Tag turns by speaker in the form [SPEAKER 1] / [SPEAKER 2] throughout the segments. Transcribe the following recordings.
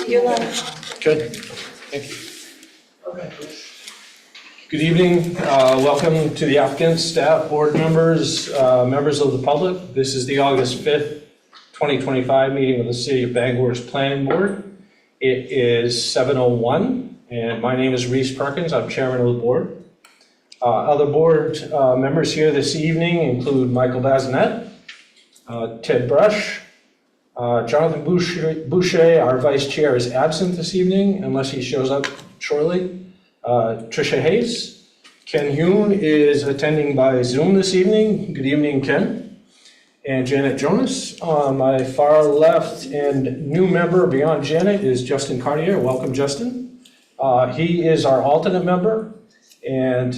[SPEAKER 1] You're live.
[SPEAKER 2] Good, thank you. Good evening, welcome to the applicant, staff, board members, members of the public. This is the August 5th, 2025 meeting of the City of Bangor's Planning Board. It is 7:01, and my name is Reese Perkins. I'm chairman of the board. Other board members here this evening include Michael Bazinet, Ted Brush, Jonathan Boucher, our vice chair, is absent this evening unless he shows up shortly. Tricia Hayes. Ken Hune is attending by Zoom this evening. Good evening, Ken. And Janet Jonas on my far left, and new member beyond Janet is Justin Cartier. Welcome, Justin. He is our alternate member, and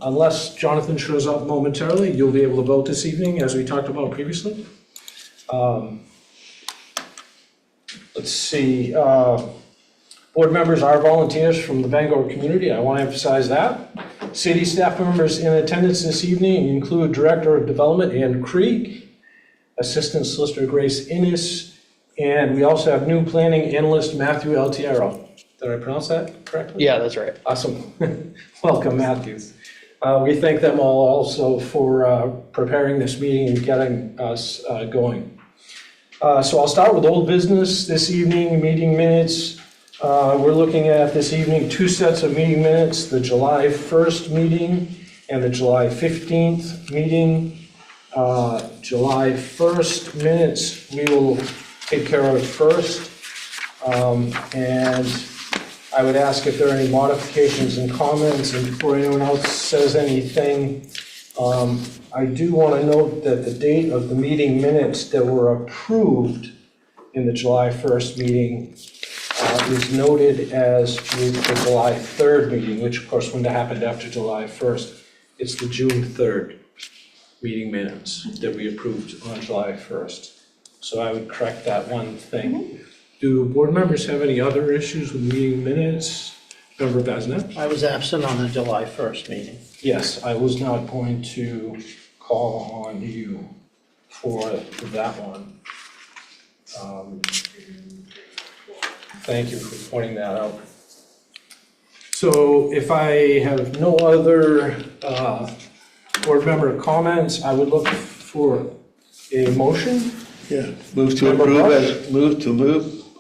[SPEAKER 2] unless Jonathan shows up momentarily, you'll be able to vote this evening, as we talked about previously. Let's see, board members are volunteers from the Bangor community. I want to emphasize that. City staff members in attendance this evening include Director of Development Ann Krieg, Assistant Solicitor Grace Innes, and we also have new planning analyst Matthew Altiero. Did I pronounce that correctly?
[SPEAKER 3] Yeah, that's right.
[SPEAKER 2] Awesome. Welcome, Matthew. We thank them all also for preparing this meeting and getting us going. So I'll start with old business this evening, meeting minutes. We're looking at this evening two sets of meeting minutes, the July 1st meeting and the July 15th meeting. July 1st minutes we will take care of first. And I would ask if there are any modifications and comments, and before anyone else says anything, I do want to note that the date of the meeting minutes that were approved in the July 1st meeting is noted as the July 3rd meeting, which of course wouldn't have happened after July 1st. It's the June 3rd meeting minutes that we approved on July 1st. So I would correct that one thing. Do board members have any other issues with meeting minutes? Member Bazinet?
[SPEAKER 3] I was absent on the July 1st meeting.
[SPEAKER 2] Yes, I was not going to call on you for that one. Thank you for pointing that out. So if I have no other board member comments, I would look for a motion.
[SPEAKER 4] Yeah, move to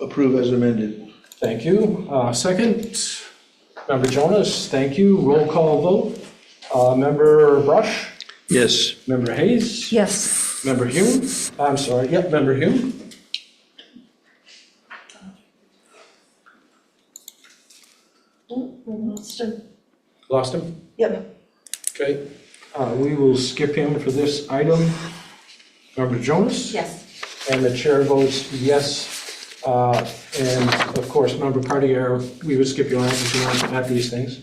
[SPEAKER 4] approve as amended.
[SPEAKER 2] Thank you. Second, Member Jonas, thank you. Roll call vote. Member Brush?
[SPEAKER 4] Yes.
[SPEAKER 2] Member Hayes?
[SPEAKER 1] Yes.
[SPEAKER 2] Member Hume? I'm sorry, yep, Member Hume? Lost him?
[SPEAKER 1] Yep.
[SPEAKER 2] Okay. We will skip him for this item. Member Jonas?
[SPEAKER 1] Yes.
[SPEAKER 2] And the chair votes yes. And of course, Member Cartier, we would skip you on because you weren't at these things.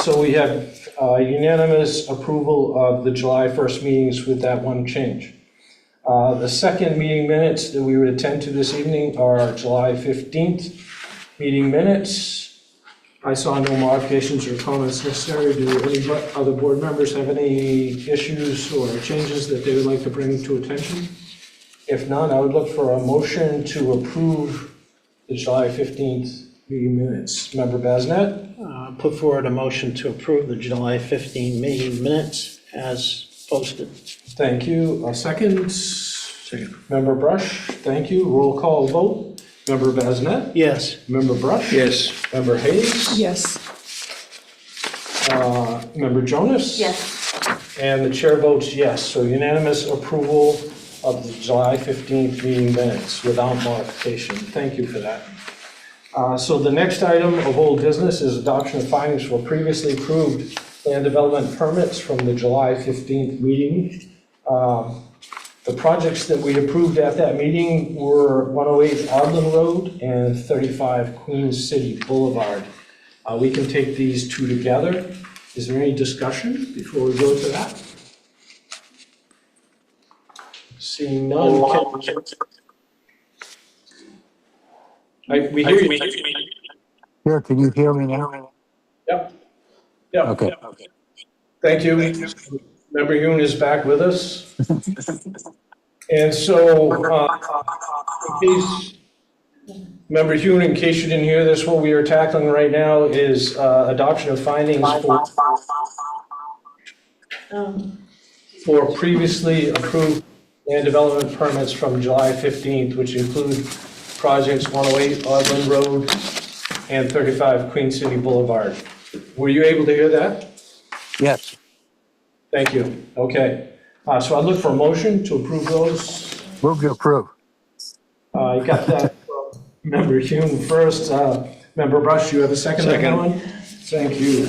[SPEAKER 2] So we have unanimous approval of the July 1st meetings with that one change. The second meeting minutes that we would attend to this evening are July 15th meeting minutes. I saw no modifications or comments necessary. Do any other board members have any issues or changes that they would like to bring to attention? If none, I would look for a motion to approve the July 15th meeting minutes. Member Bazinet?
[SPEAKER 3] Put forward a motion to approve the July 15 meeting minutes as posted.
[SPEAKER 2] Thank you. A second.
[SPEAKER 4] Second.
[SPEAKER 2] Member Brush? Thank you. Roll call vote. Member Bazinet?
[SPEAKER 3] Yes.
[SPEAKER 2] Member Brush?
[SPEAKER 4] Yes.
[SPEAKER 2] Member Hayes?
[SPEAKER 1] Yes.
[SPEAKER 2] Member Jonas?
[SPEAKER 1] Yes.
[SPEAKER 2] And the chair votes yes. So unanimous approval of the July 15th meeting minutes without modification. Thank you for that. So the next item of old business is adoption of findings for previously approved land development permits from the July 15th meeting. The projects that we approved at that meeting were 108 Ardland Road and 35 Queens City Boulevard. We can take these two together. Is there any discussion before we go to that? Seeing none. We hear you.
[SPEAKER 5] Here, can you hear me now?
[SPEAKER 2] Yep. Yep.
[SPEAKER 5] Okay.
[SPEAKER 2] Thank you. Member Yoon is back with us. And so, in case Member Hune, in case you didn't hear this, what we are tackling right now is adoption of findings for previously approved land development permits from July 15th, which include projects 108 Audland Road and 35 Queen City Boulevard. Were you able to hear that?
[SPEAKER 5] Yes.
[SPEAKER 2] Thank you. Okay. So I'd look for a motion to approve those.
[SPEAKER 5] Move to approve.
[SPEAKER 2] I got that from Member Hume first. Member Brush, you have a second on that
[SPEAKER 4] Second.
[SPEAKER 2] one? Thank you.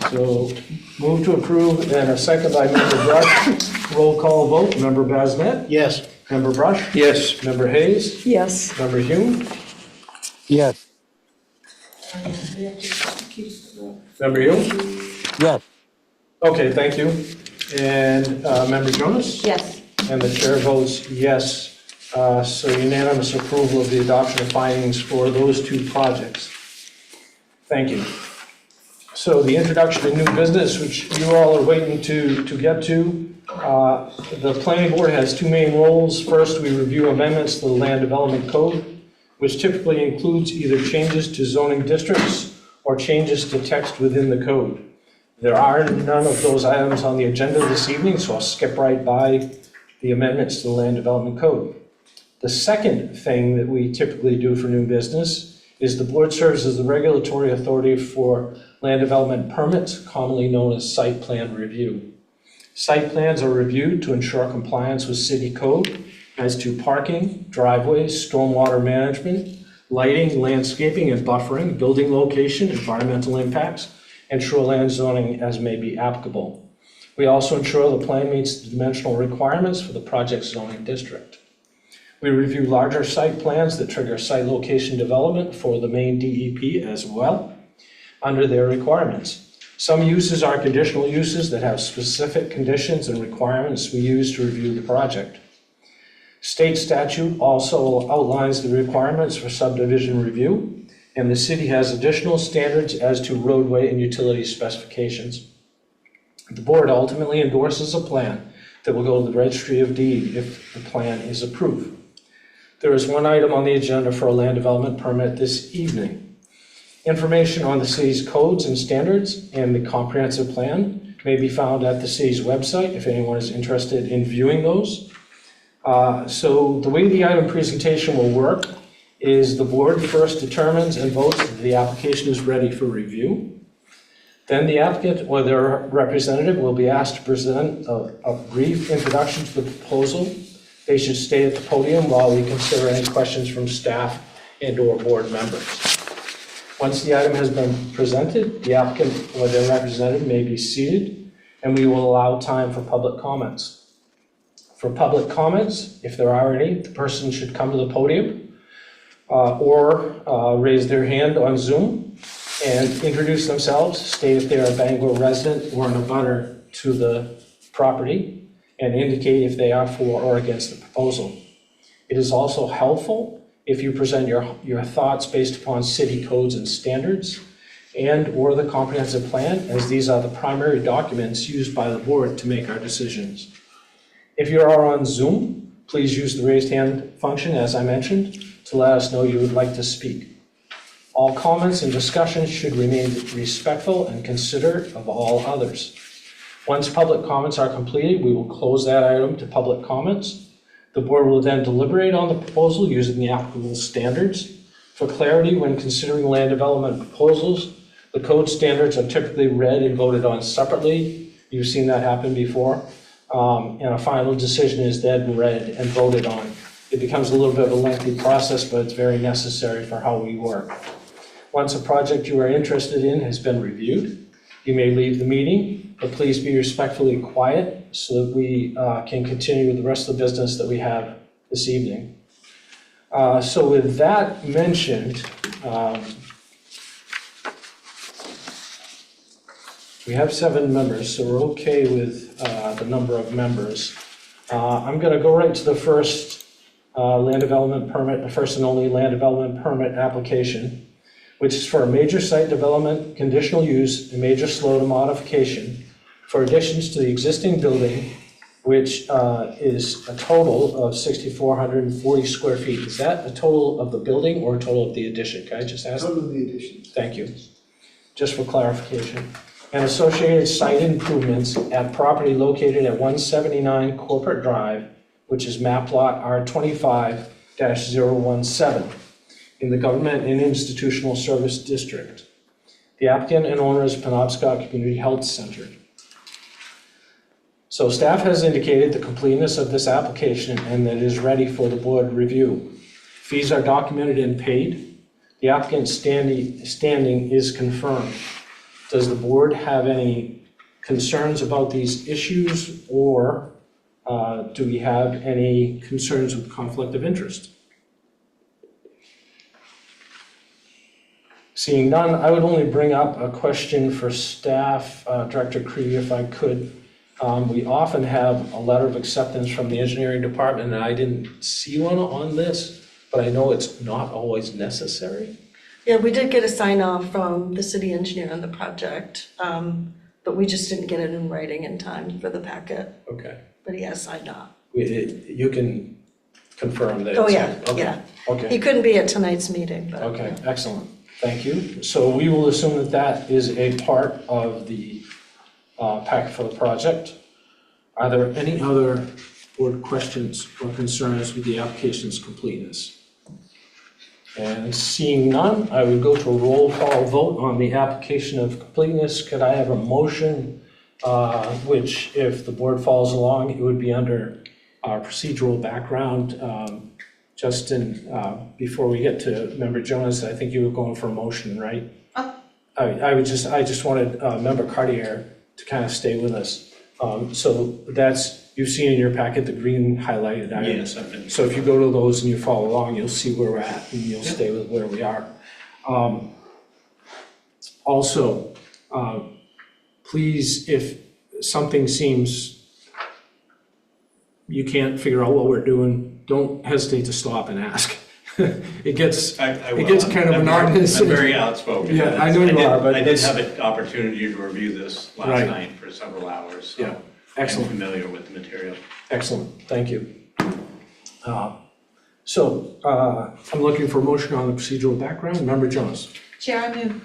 [SPEAKER 2] So move to approve and a second by Member Brush. Roll call vote. Member Basnet?
[SPEAKER 3] Yes.
[SPEAKER 2] Member Brush?
[SPEAKER 4] Yes.
[SPEAKER 2] Member Hayes?
[SPEAKER 1] Yes.
[SPEAKER 2] Member Hume?
[SPEAKER 5] Yes.
[SPEAKER 2] Member Hume?
[SPEAKER 5] Yes.
[SPEAKER 2] Okay, thank you. And Member Jonas?
[SPEAKER 1] Yes.
[SPEAKER 2] And the chair votes yes. So unanimous approval of the adoption of findings for those two projects. Thank you. So the introduction to new business, which you all are waiting to get to. The planning board has two main roles. First, we review amendments to the land development code, which typically includes either changes to zoning districts or changes to text within the code. There are none of those items on the agenda this evening, so I'll skip right by the amendments to the land development code. The second thing that we typically do for new business is the board serves as the regulatory authority for land development permits, commonly known as site plan review. Site plans are reviewed to ensure compliance with city code as to parking, driveways, stormwater management, lighting, landscaping and buffering, building location, environmental impacts, and shoreline zoning as may be applicable. We also ensure the plan meets the dimensional requirements for the project's zoning district. We review larger site plans that trigger site location development for the main DEP as well, under their requirements. Some uses are conditional uses that have specific conditions and requirements we use to review the project. State statute also outlines the requirements for subdivision review, and the city has additional standards as to roadway and utility specifications. The board ultimately endorses a plan that will go to the registry of deed if the plan is approved. There is one item on the agenda for a land development permit this evening. Information on the city's codes and standards and the comprehensive plan may be found at the city's website if anyone is interested in viewing those. So the way the item presentation will work is the board first determines and votes that the application is ready for review. Then the applicant or their representative will be asked to present a brief introduction to the proposal. They should stay at the podium while we consider any questions from staff and/or board members. Once the item has been presented, the applicant or their representative may be seated, and we will allow time for public comments. For public comments, if there are any, the person should come to the podium or raise their hand on Zoom and introduce themselves, state if they are a Bangor resident or an abutter to the property, and indicate if they are for or against the proposal. It is also helpful if you present your thoughts based upon city codes and standards and/or the comprehensive plan, as these are the primary documents used by the board to make our decisions. If you are on Zoom, please use the raised hand function, as I mentioned, to let us know you would like to speak. All comments and discussions should remain respectful and considerate of all others. Once public comments are completed, we will close that item to public comments. The board will then deliberate on the proposal using the applicable standards. For clarity, when considering land development proposals, the code standards are typically read and voted on separately. You've seen that happen before. And a final decision is then read and voted on. It becomes a little bit of a lengthy process, but it's very necessary for how we work. Once a project you are interested in has been reviewed, you may leave the meeting, but please be respectfully quiet so that we can continue with the rest of the business that we have this evening. So with that mentioned, we have 7 members, so we're okay with the number of members. I'm going to go right to the first land development permit, the first and only land development permit application, which is for a major site development, conditional use, and major slow to modification for additions to the existing building which is a total of 6,440 square feet. Is that a total of the building or a total of the addition? Can I just ask?
[SPEAKER 1] Total of the addition.
[SPEAKER 2] Thank you. Just for clarification. And associated site improvements at property located at 179 Corporate Drive, which is map lot R25-017 in the Government and Institutional Service District. The applicant and owner is Penobscot Community Health Center. So staff has indicated the completeness of this application and that it is ready for the board review. Fees are documented and paid. The applicant's standing is confirmed. Does the board have any concerns about these issues, or do we have any concerns with conflict of interest? Seeing none, I would only bring up a question for staff, Director Creed, if I could. We often have a letter of acceptance from the engineering department, and I didn't see one on this, but I know it's not always necessary.
[SPEAKER 6] Yeah, we did get a sign off from the city engineer on the project, but we just didn't get it in writing in time for the packet,
[SPEAKER 2] Okay.
[SPEAKER 6] but he has signed off.
[SPEAKER 2] You can confirm that.
[SPEAKER 6] Oh,
[SPEAKER 2] it's-
[SPEAKER 6] yeah,
[SPEAKER 2] okay,
[SPEAKER 6] yeah.
[SPEAKER 2] Okay.
[SPEAKER 6] He couldn't be at tonight's meeting, but.
[SPEAKER 2] Okay, excellent. Thank you. So we will assume that that is a part of the packet for the project. Are there any other board questions or concerns with the application's completeness? And seeing none, I would go to a roll call vote on the application of completeness. Could I have a motion, which if the board follows along, it would be under our procedural background. Justin, before we get to Member Jonas, I think you were going for a motion, right? I just wanted Member Cartier to kind of stay with us. So that's, you've seen in your packet the green highlighted items.
[SPEAKER 7] Yes, I've been.
[SPEAKER 2] So if you go to those and you follow along, you'll see where we're at and you'll stay with where we are. Also, please, if something seems you can't figure out what we're doing, don't hesitate to stop and ask. It gets
[SPEAKER 7] I will.
[SPEAKER 2] it gets kind of
[SPEAKER 7] I'm
[SPEAKER 2] monotonous.
[SPEAKER 7] I'm very outspoken.
[SPEAKER 2] Yeah, I know you are, but
[SPEAKER 7] I did
[SPEAKER 2] it's-
[SPEAKER 7] have an opportunity to review this last
[SPEAKER 2] Right.
[SPEAKER 7] night for several hours, so
[SPEAKER 2] Yeah, excellent.
[SPEAKER 7] I'm familiar with the material.
[SPEAKER 2] Excellent, thank you. I'm looking for a motion on the procedural background. Member Jones.
[SPEAKER 8] Chair, I move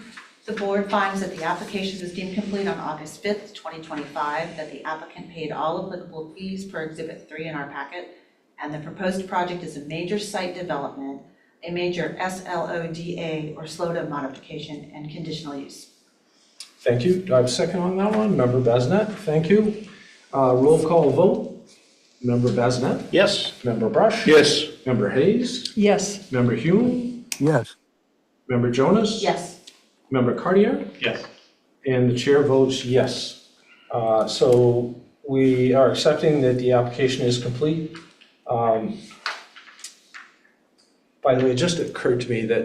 [SPEAKER 8] the board finds that the application was deemed complete on August 5th, 2025, that the applicant paid all applicable fees per Exhibit 3 in our packet, and the proposed project is a major site development, a major SLODA or SLODA modification, and conditional use.
[SPEAKER 2] Thank you. Do I have a second on that one? Member Basnet, thank you. Roll call vote. Member Basnet?
[SPEAKER 3] Yes.
[SPEAKER 2] Member Brush?
[SPEAKER 4] Yes.
[SPEAKER 2] Member Hayes?
[SPEAKER 6] Yes.
[SPEAKER 2] Member Hume?
[SPEAKER 5] Yes.
[SPEAKER 2] Member Jonas?
[SPEAKER 8] Yes.
[SPEAKER 2] Member Cartier?
[SPEAKER 7] Yes.
[SPEAKER 2] And the chair votes yes. So we are accepting that the application is complete. By the way, it just occurred to me that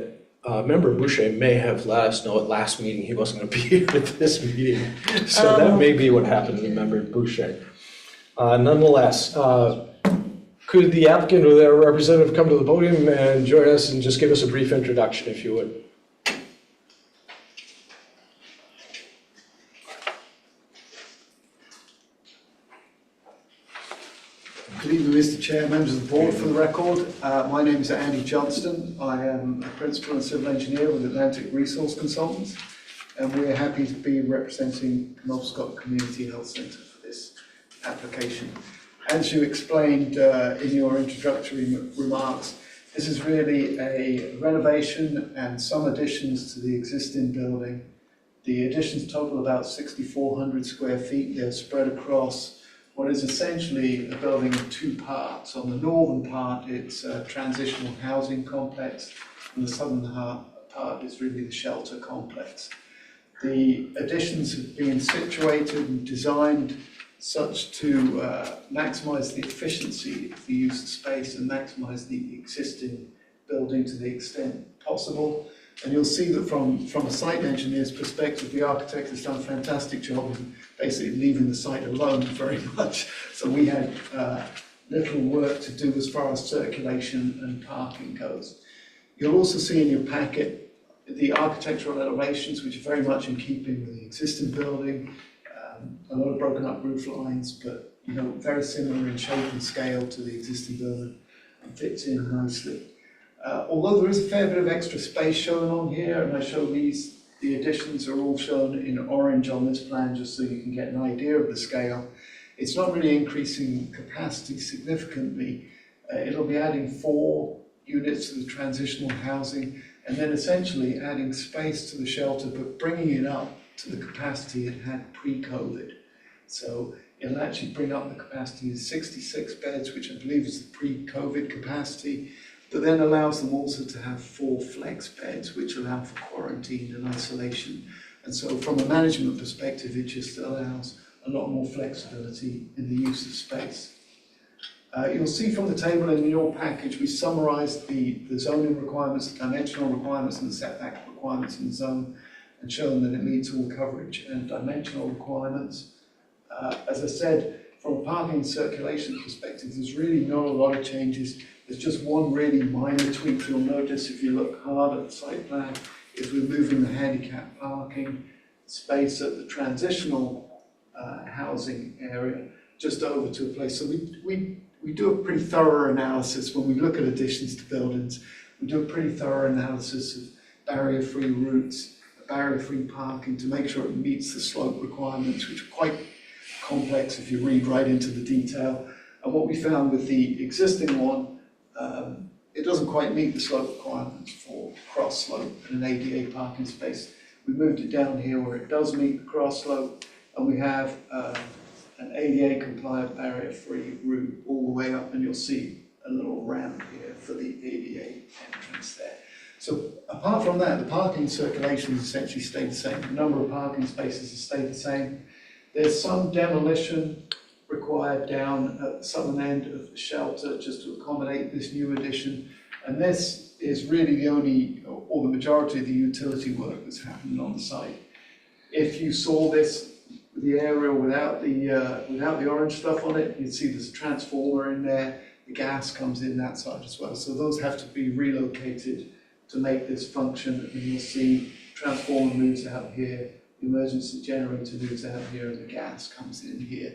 [SPEAKER 2] Member Boucher may have let us know at last meeting he wasn't going to be here at this meeting. So that may be what happened to Member Boucher. Nonetheless, could the applicant or their representative come to the podium and join us and just give us a brief introduction, if you would?
[SPEAKER 1] Good evening, Mr. Chair, members of the board. For the record, my name is Andy Johnston. I am a principal and civil engineer with Atlantic Resource Consultants, and we are happy to be representing Penobscot Community Health Centre for this application. As you explained in your introductory remarks, this is really a renovation and some additions to the existing building. The additions total about 6,400 square feet. They're spread across what is essentially a building in two parts. On the northern part, it's a transitional housing complex, and the southern part is really the shelter complex. The additions have been situated and designed such to maximise the efficiency of the use of space and maximise the existing building to the extent possible. And you'll see that from a site engineer's perspective, the architect has done a fantastic job in basically leaving the site alone very much. So we had little work to do as far as circulation and parking goes. You'll also see in your packet the architectural elevations, which are very much in keeping with the existing building. A lot of broken up roof lines, but very similar in shape and scale to the existing building and fits in nicely. Although there is a fair bit of extra space shown on here, and I show the additions are all shown in orange on this plan just so you can get an idea of the scale. It's not really increasing capacity significantly. It'll be adding 4 units to the transitional housing and then essentially adding space to the shelter, but bringing it up to the capacity it had pre-COVID. So it'll actually bring up the capacity to 66 beds, which I believe is the pre-COVID capacity, but then allows them also to have 4 flex beds, which allow for quarantine and isolation. And so from a management perspective, it just allows a lot more flexibility in the use of space. You'll see from the table in your package, we summarised the zoning requirements, the dimensional requirements and the setback requirements in the zone, and shown that it meets all coverage and dimensional requirements. As I said, from a parking and circulation perspective, there's really not a lot of changes. There's just one really minor tweak you'll notice if you look hard at the site plan, is we're moving the handicap parking space at the transitional housing area just over to a place. So we do a pretty thorough analysis when we look at additions to buildings. We do a pretty thorough analysis of barrier-free routes, barrier-free parking to make sure it meets the slope requirements, which are quite complex if you read right into the detail. And what we found with the existing one, it doesn't quite meet the slope requirements for cross slope and an ADA parking space. We moved it down here where it does meet the cross slope, and we have an ADA compliant barrier-free route all the way up, and you'll see a little ramp here for the ADA entrance there. So apart from that, the parking circulation has essentially stayed the same. The number of parking spaces has stayed the same. There's some demolition required down at the southern end of the shelter just to accommodate this new addition. And this is really the only, or the majority of the utility work that's happening on the site. If you saw this, the area without the orange stuff on it, you'd see there's a transformer in there. The gas comes in that side as well. So those have to be relocated to make this function. And you'll see transformer moves out here, the emergency generator moves out here, and the gas comes in here.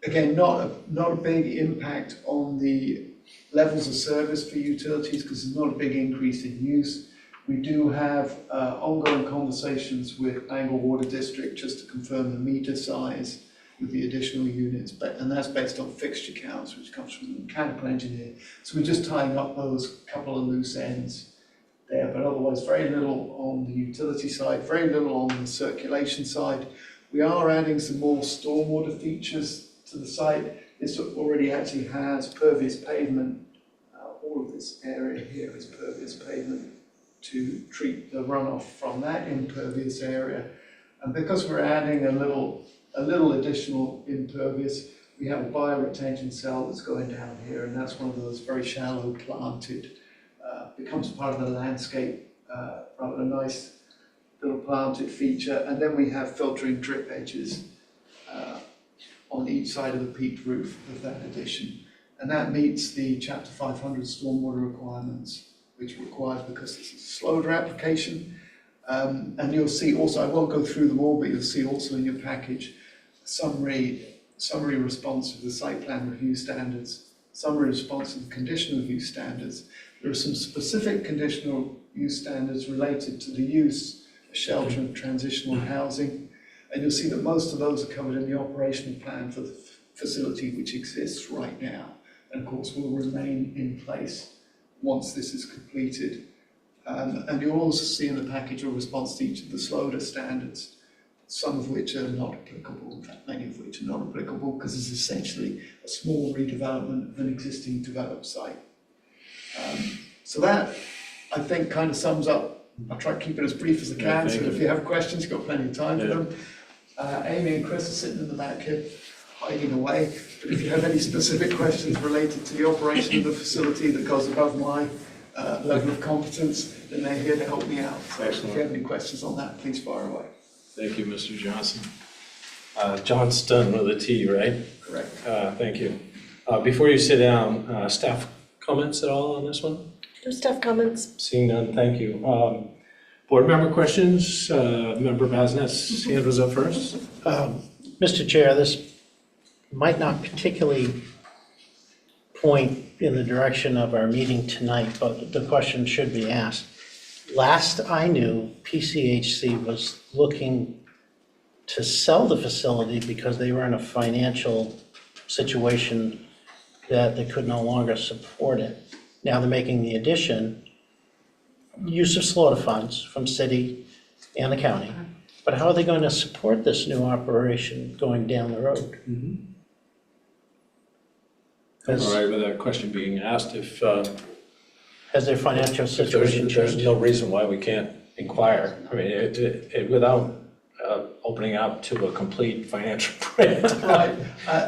[SPEAKER 1] Again, not a big impact on the levels of service for utilities because there's not a big increase in use. We do have ongoing conversations with Bangor Water District just to confirm the meter size with the additional units, and that's based on fixture counts, which comes from the mechanical engineer. So we're just tying up those couple of loose ends there, but otherwise very little on the utility side, very little on the circulation side. We are adding some more stormwater features to the site. This already actually has pervious pavement. All of this area here is pervious pavement to treat the runoff from that impervious area. And because we're adding a little additional impervious, we have a bioretention cell that's going down here, and that's one of those very shallow planted, becomes part of the landscape, rather a nice little planted feature. And then we have filtering drip edges on each side of the peaked roof of that addition. And that meets the Chapter 500 stormwater requirements, which requires, because this is a SLODR application. And you'll see also, I won't go through them all, but you'll see also in your package, summary response of the site plan review standards, summary response of the conditional use standards. There are some specific conditional use standards related to the use of shelter and transitional housing. And you'll see that most of those are covered in the operational plan for the facility which exists right now. And of course will remain in place once this is completed. And you'll also see in the package a response to each of the SLODR standards, some of which are not applicable, in fact many of which are not applicable because it's essentially a small redevelopment of an existing developed site. So that, I think, kind of sums up. I'll try to keep it as brief as I can, so if you have questions, you've got plenty of time for them. Amy and Chris are sitting in the back here, hiding away, but if you have any specific questions related to the operation of the facility that goes above my level of competence, then they're here to help me out. So if you have any questions on that, please fire away.
[SPEAKER 2] Thank you, Mr. Johnson. Johnston with a T, right?
[SPEAKER 1] Correct.
[SPEAKER 2] Thank you. Before you sit down, staff comments at all on this one?
[SPEAKER 6] No staff comments?
[SPEAKER 2] Seeing none, thank you. Board member questions? Member Basnet's hand was up first.
[SPEAKER 3] Mr. Chair, this might not particularly point in the direction of our meeting tonight, but the question should be asked. Last I knew, PCHC was looking to sell the facility because they were in a financial situation that they could no longer support it. Now they're making the addition, use of slaughter funds from city and the county. But how are they going to support this new operation going down the road?
[SPEAKER 2] I'm all right with that question being asked. If
[SPEAKER 3] Has their financial situation
[SPEAKER 2] there's
[SPEAKER 3] changed?
[SPEAKER 2] no reason why we can't inquire. I mean, without opening up to a complete financial plan.
[SPEAKER 1] Right,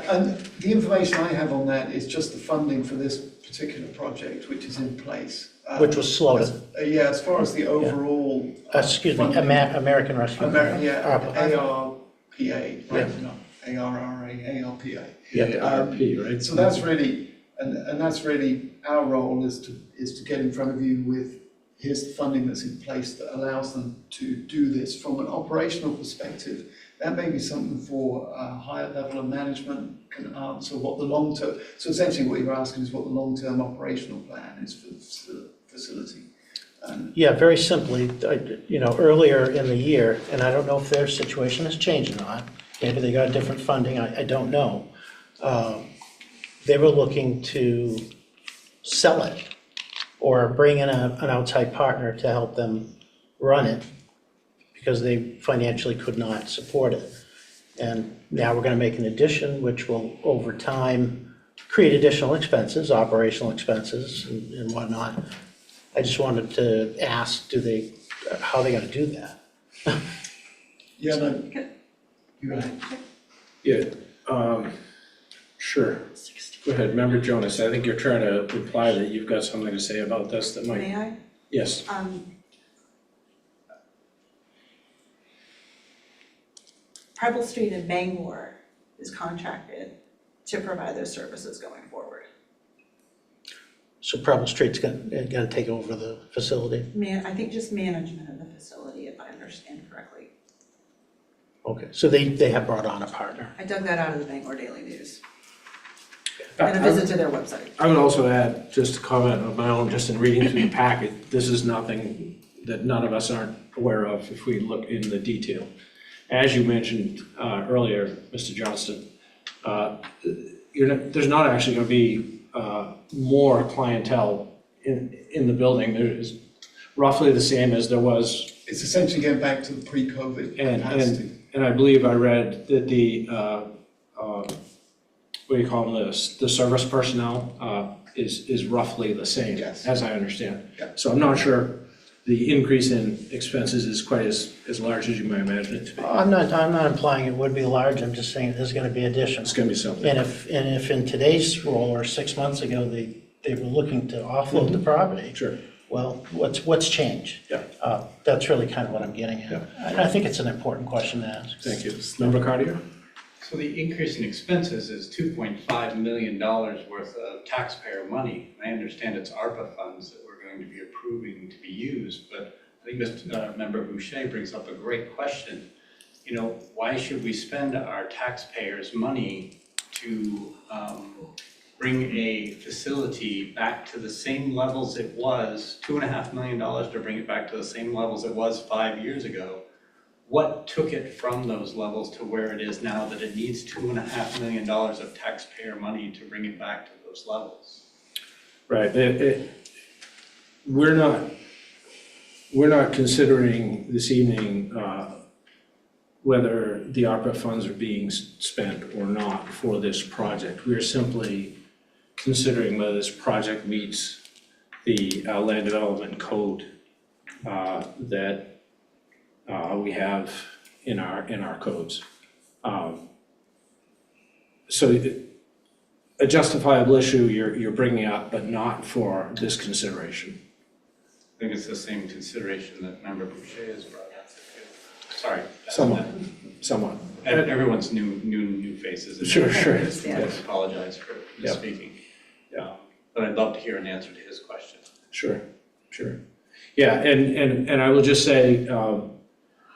[SPEAKER 1] and the information I have on that is just the funding for this particular project, which is in place.
[SPEAKER 3] Which was slaughter.
[SPEAKER 1] Yeah, as far as the overall.
[SPEAKER 3] Excuse me,
[SPEAKER 1] funding-
[SPEAKER 3] American Rescue.
[SPEAKER 1] Yeah,
[SPEAKER 3] ARPA.
[SPEAKER 1] ARPA, right, not ARRA, ARPA.
[SPEAKER 2] ARP, right?
[SPEAKER 1] So that's really, and that's really our role is to get in front of you with, here's the funding that's in place that allows them to do this from an operational perspective. That may be something for a higher level of management can answer what the long-term, so essentially what you're asking is what the long-term operational plan is for the facility.
[SPEAKER 3] Yeah, very simply, earlier in the year, and I don't know if their situation has changed or not, maybe they got different funding, I don't know. They were looking to sell it or bring in an outside partner to help them run it because they financially could not support it. And now we're going to make an addition, which will, over time, create additional expenses, operational expenses and whatnot. I just wanted to ask, how are they going to do that?
[SPEAKER 1] Yeah, no, you're right.
[SPEAKER 2] Yeah, sure. Go ahead, Member Jonas, I think you're trying to imply that you've got something to say about this that might,
[SPEAKER 8] May I?
[SPEAKER 2] yes.
[SPEAKER 8] Preble Street in Bangor is contracted to provide those services going forward.
[SPEAKER 3] So Preble Street's going to take over the facility?
[SPEAKER 8] I think just management of the facility, if I understand correctly.
[SPEAKER 3] Okay, so they have brought on a partner.
[SPEAKER 8] I dug that out of the Bangor Daily News and a visit to their website.
[SPEAKER 2] I would also add, just a comment of my own, just in reading through the packet, this is nothing that none of us aren't aware of if we look in the detail. As you mentioned earlier, Mr. Johnston, there's not actually going to be more clientele in the building. There is roughly the same as there was.
[SPEAKER 1] It's essentially getting back to the pre-COVID capacity.
[SPEAKER 2] And I believe I read that the, what do you call them, the service personnel is roughly the same,
[SPEAKER 1] Yes.
[SPEAKER 2] as I understand.
[SPEAKER 1] Yeah.
[SPEAKER 2] So I'm not sure the increase in expenses is quite as large as you might imagine it to be.
[SPEAKER 3] I'm not implying it would be large, I'm just saying there's going to be additional.
[SPEAKER 2] It's going to be something.
[SPEAKER 3] And if in today's role, or 6 months ago, they were looking to offload the property,
[SPEAKER 2] Sure.
[SPEAKER 3] well, what's changed?
[SPEAKER 2] Yeah.
[SPEAKER 3] That's really kind of what I'm getting at.
[SPEAKER 2] Yeah.
[SPEAKER 3] And I think it's an important question to ask.
[SPEAKER 2] Thank you. Member Cartier?
[SPEAKER 7] So the increase in expenses is $2.5 million worth of taxpayer money. I understand it's ARPA funds that we're going to be approving to be used, but I think Member Boucher brings up a great question. You know, why should we spend our taxpayers' money to bring a facility back to the same levels it was, $2.5 million to bring it back to the same levels it was 5 years ago? What took it from those levels to where it is now that it needs $2.5 million of taxpayer money to bring it back to those levels?
[SPEAKER 2] Right. We're not considering this evening whether the ARPA funds are being spent or not for this project. We're simply considering whether this project meets the land development code that we have in our codes. So a justifiable issue you're bringing up, but not for this consideration.
[SPEAKER 7] I think it's the same consideration that Member Boucher has brought up. Sorry.
[SPEAKER 2] Somewhat.
[SPEAKER 7] And everyone's new faces.
[SPEAKER 2] Sure.
[SPEAKER 7] I
[SPEAKER 2] Yes.
[SPEAKER 7] apologize for
[SPEAKER 2] Yep.
[SPEAKER 7] misspeaking.
[SPEAKER 2] Yeah.
[SPEAKER 7] But I'd love to hear an answer to his question.
[SPEAKER 2] Sure. Yeah, and I will just say,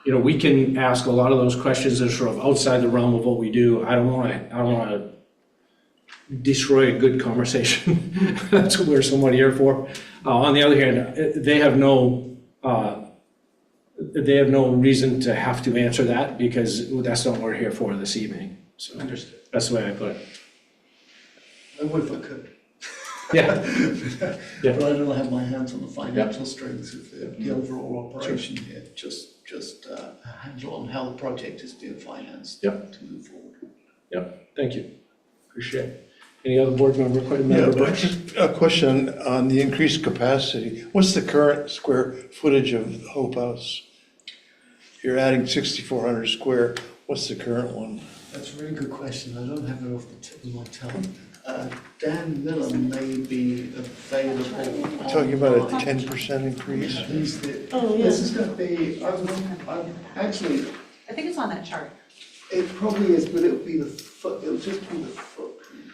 [SPEAKER 2] we can ask a lot of those questions that are sort of outside the realm of what we do. I don't want to destroy a good conversation. That's what we're somewhat here for. On the other hand, they have no reason to have to answer that because that's not what we're here for this evening. So
[SPEAKER 7] Understood.
[SPEAKER 2] that's the way I put it.
[SPEAKER 1] I would if I could.
[SPEAKER 2] Yeah. Yeah.
[SPEAKER 1] But I don't have my hands on the financial strengths of the overall operation here, just a handle on how the project is being financed to
[SPEAKER 2] Yep.
[SPEAKER 1] move forward.
[SPEAKER 2] Yep, thank you. Appreciate it. Any other board member?
[SPEAKER 4] Yeah,
[SPEAKER 2] member
[SPEAKER 4] but
[SPEAKER 2] Bush?
[SPEAKER 4] just a question on the increased capacity. What's the current square footage of Hope House? You're adding 6,400 square. What's the current one?
[SPEAKER 1] That's a really good question. I don't have it off the tip of my tongue. Dan Miller may be available.
[SPEAKER 4] We're talking about a
[SPEAKER 1] online.
[SPEAKER 4] 10% increase?
[SPEAKER 1] He's the,
[SPEAKER 6] Oh, yeah.
[SPEAKER 1] this is going to be, I'm actually,
[SPEAKER 8] I think it's on that chart.
[SPEAKER 1] it probably is, but it'll be it'll just be the footprint.